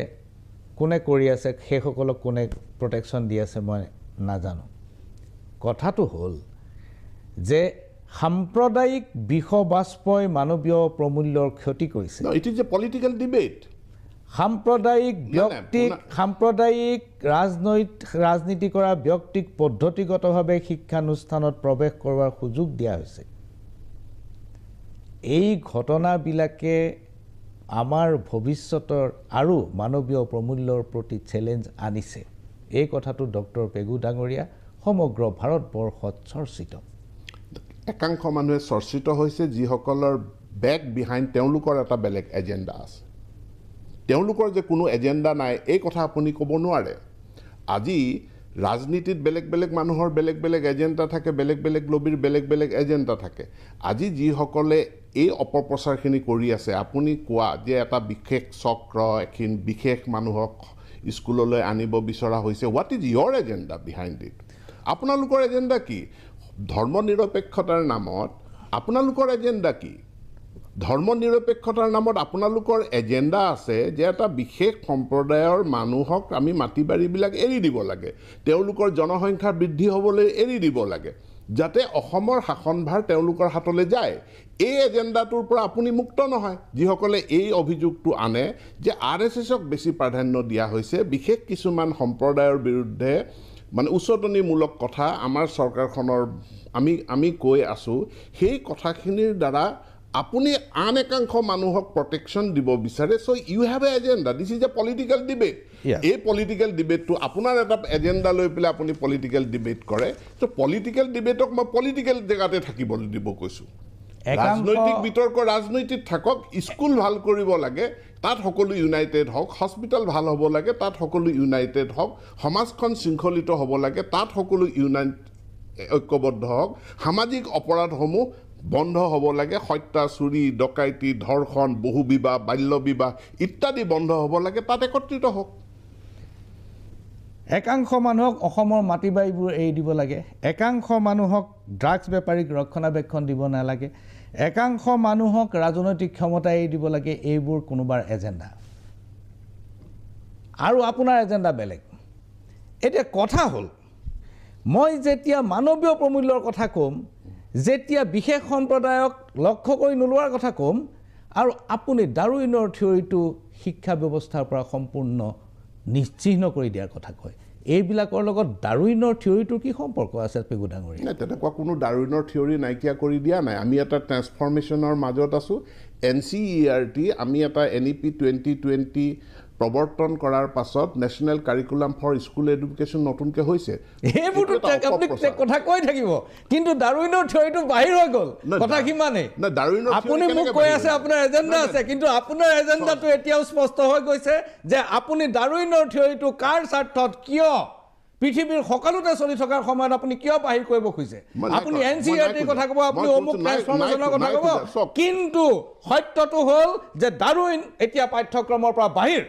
কোনে কৰি আছে সেইসকলক কোনে প্ৰটেকশ্যন দি আছে মই নাজানো কথাটো হ'ল যে সাম্প্ৰদায়িক বিষবাষ্পই মানৱীয় প্ৰমূল্যৰ ক্ষতি কৰিছে it is a political debate সাম্প্ৰদায়িক ব্যক্তিক সাম্প্ৰদায়িক ৰাজনীতি কৰা ব্যক্তিক পদ্ধতিগতভাৱে শিক্ষানুষ্ঠানত প্ৰৱেশ কৰাৰ সুযোগ দিয়া হৈছে এই ঘটনাবিলাকে আমাৰ ভৱিষ্যতৰ আৰু মানৱীয় প্ৰমূল্যৰ প্ৰতি চেলেঞ্জ আনিছে এই কথাটো ডক্টৰ পেগু ডাঙৰীয়া সমগ্ৰ ভাৰতবৰ্ষত চৰ্চিত একাংশ মানুহে চৰ্চিত হৈছে যিসকলৰ বেক বিহাইণ্ড তেওঁলোকৰ এটা বেলেগ এজেণ্ডা আছে তেওঁলোকৰ যে কোনো এজেণ্ডা নাই এই কথা আপুনি ক'ব নোৱাৰে আজি ৰাজনীতিত বেলেগ বেলেগ মানুহৰ বেলেগ বেলেগ এজেণ্ডা থাকে বেলেগ বেলেগ লবিৰ বেলেগ বেলেগ এজেণ্ডা থাকে আজি যিসকলে এই অপপ্ৰচাৰখিনি কৰি আছে আপুনি কোৱা যে এটা বিশেষ চক্ৰ এখন বিশেষ মানুহক স্কুললৈ আনিব বিচৰা হৈছে what is your agenda behind it আপোনালোকৰ এজেণ্ডা কি ধৰ্ম নিৰপেক্ষতাৰ নামত আপোনালোকৰ এজেণ্ডা কি ধৰ্ম নিৰপেক্ষতাৰ নামত আপোনালোকৰ এজেণ্ডা আছে যে এটা বিশেষ সম্প্ৰদায়ৰ মানুহক আমি মাটি বাৰীবিলাক এৰি দিব লাগে তেওঁলোকৰ জনসংখ্যা বৃদ্ধি হ'বলৈ এৰি দিব লাগে যাতে অসমৰ শাসনভাৰ তেওঁলোকৰ হাতলৈ যায় এই এজেণ্ডাটোৰ পৰা আপুনি মুক্ত নহয় যিসকলে এই অভিযোগটো আনে যে RSSক বেছি প্ৰাধান্য দিয়া হৈছে বিশেষ কিছুমান সম্প্ৰদায়ৰ বিৰুদ্ধে মানে উচতনিমূলক কথা আমাৰ চৰকাৰখনৰ আমি কৈ আছোঁ সেই কথাখিনিৰ দ্বাৰা আপুনি আন একাংশ মানুহক প্ৰটেকশ্যন দিব বিচাৰে so' you have a agenda this is a political debate এই পলিটিকেল ডিবেটটো আপোনাৰ এটা এজেণ্ডা লৈ পেলাই আপুনি পলিটিকেল ডিবেট কৰে ত' পলিটিকেল ডিবেটক মই পলিটিকেল জেগাতে থাকিবলৈ দিব কৈছোঁ ৰাজনৈতিক বিতৰ্ক ৰাজনৈতিক থাকক স্কুল ভাল কৰিব লাগে তাত সকলো ইউনাইটেড হওক হস্পিটেল ভাল হ'ব লাগে তাত সকলো ইউনাইটেড হওক সমাজখন শৃংখলিত হ'ব লাগে তাত সকলো ঐক্যবদ্ধ হওক সামাজিক অপৰাধসমূহ বন্ধ হ'ব লাগে হত্যা চুৰি ডকাইতি ধৰ্ষণ বহু বিবাহ বাল্য বিবাহ ইত্যাদি বন্ধ হ'ব লাগে তাত একত্ৰিত হওক একাংশ মানুহক অসমৰ মাটি বাৰীবোৰ এৰি দিব লাগে একাংশ মানুহক ড্ৰাগছ বেপাৰীক ৰক্ষণাবেক্ষণ দিব নালাগে একাংশ মানুহক ৰাজনৈতিক ক্ষমতা এৰি দিব লাগে এইবোৰ কোনোবাৰ এজেণ্ডা আৰু আপোনাৰ এজেণ্ডা বেলেগ এতিয়া কথা হ'ল মই যেতিয়া মানৱীয় প্ৰমূল্যৰ কথা ক'ম যেতিয়া বিশেষ সম্প্ৰদায়ক লক্ষ্য কৰি নোলোৱাৰ কথা ক'ম আৰু আপুনি ডাৰউইনৰ থিয়ৰিটো শিক্ষা ব্যৱস্থাৰ পৰা সম্পূৰ্ণ নিশ্চিহ্ন কৰি দিয়াৰ কথা কয় এইবিলাকৰ লগত ডাৰউইনৰ থিয়ৰিটোৰ কি সম্পৰ্ক আছে পেগু ডাঙৰীয়া নাই তেনেকুৱা কোনো ডাৰউইনৰ থিয়ৰি নাইকিয়া কৰি দিয়া নাই আমি এটা ট্ৰেন্সফৰ্মেশ্যনৰ মাজত আছোঁ NCERT আমি এটা NEP 2020 প্ৰৱৰ্তন কৰাৰ পাছত national curriculum for school education নতুনকৈ হৈছে এইবোৰতো আপুনি কথা কৈ থাকিব কিন্তু ডাৰউইনৰ থিয়ৰিটো বাহিৰ হৈ গ'ল কথা কিমানেই আপুনি মোক কৈ আছে আপোনাৰ এজেণ্ডা আছে কিন্তু আপোনাৰ এজেণ্ডাটো এতিয়াও স্পষ্ট হৈ গৈছে যে আপুনি ডাৰউইনৰ থিয়ৰিটো কাৰ স্বাৰ্থত কিয় পৃথিৱীৰ সকলোতে চলি থকাৰ সময়ত আপুনি কিয় বাহিৰ কৰিব খুজিছে আপুনি NCERTৰ কথা ক'ব আপুনি অমুক ট্ৰেন্সফৰ্মেশ্যনৰ কথা ক'ব কিন্তু সত্যটো হ'ল যে ডাৰউইন এতিয়া পাঠ্যক্ৰমৰ পৰা বাহিৰ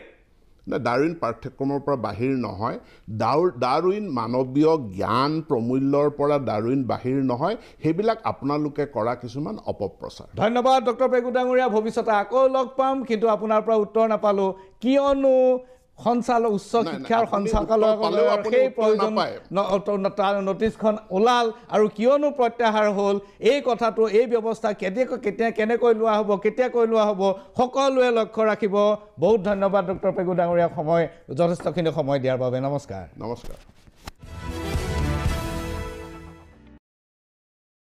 ডাৰউইন পাঠ্যক্ৰমৰ পৰা বাহিৰ নহয় ডাৰউইন মানৱীয় জ্ঞান প্ৰমূল্যৰ পৰা ডাৰউইন বাহিৰ নহয় সেইবিলাক আপোনালোকে কৰা কিছুমান অপপ্ৰচাৰ ধন্যবাদ ডক্টৰ পেগু ডাঙৰীয়া ভৱিষ্যতে আকৌ লগ পাম কিন্তু আপোনাৰ পৰা উত্তৰ নাপালোঁ কিয়নো উচ্চ শিক্ষাৰ সঞ্চালকালয়ৰ সেই প্ৰয়োজন নটিছখন ওলাল আৰু কিয়নো প্ৰত্যাহাৰ হ'ল এই কথাটো এই ব্যৱস্থা কেনেকৈ লোৱা হ'ব কেতিয়াকৈ লোৱা হ'ব সকলোৱে লক্ষ্য ৰাখিব বহুত ধন্যবাদ ডক্টৰ পেগু ডাঙৰীয়া যথেষ্টখিনি সময় দিয়াৰ বাবে নমস্কাৰ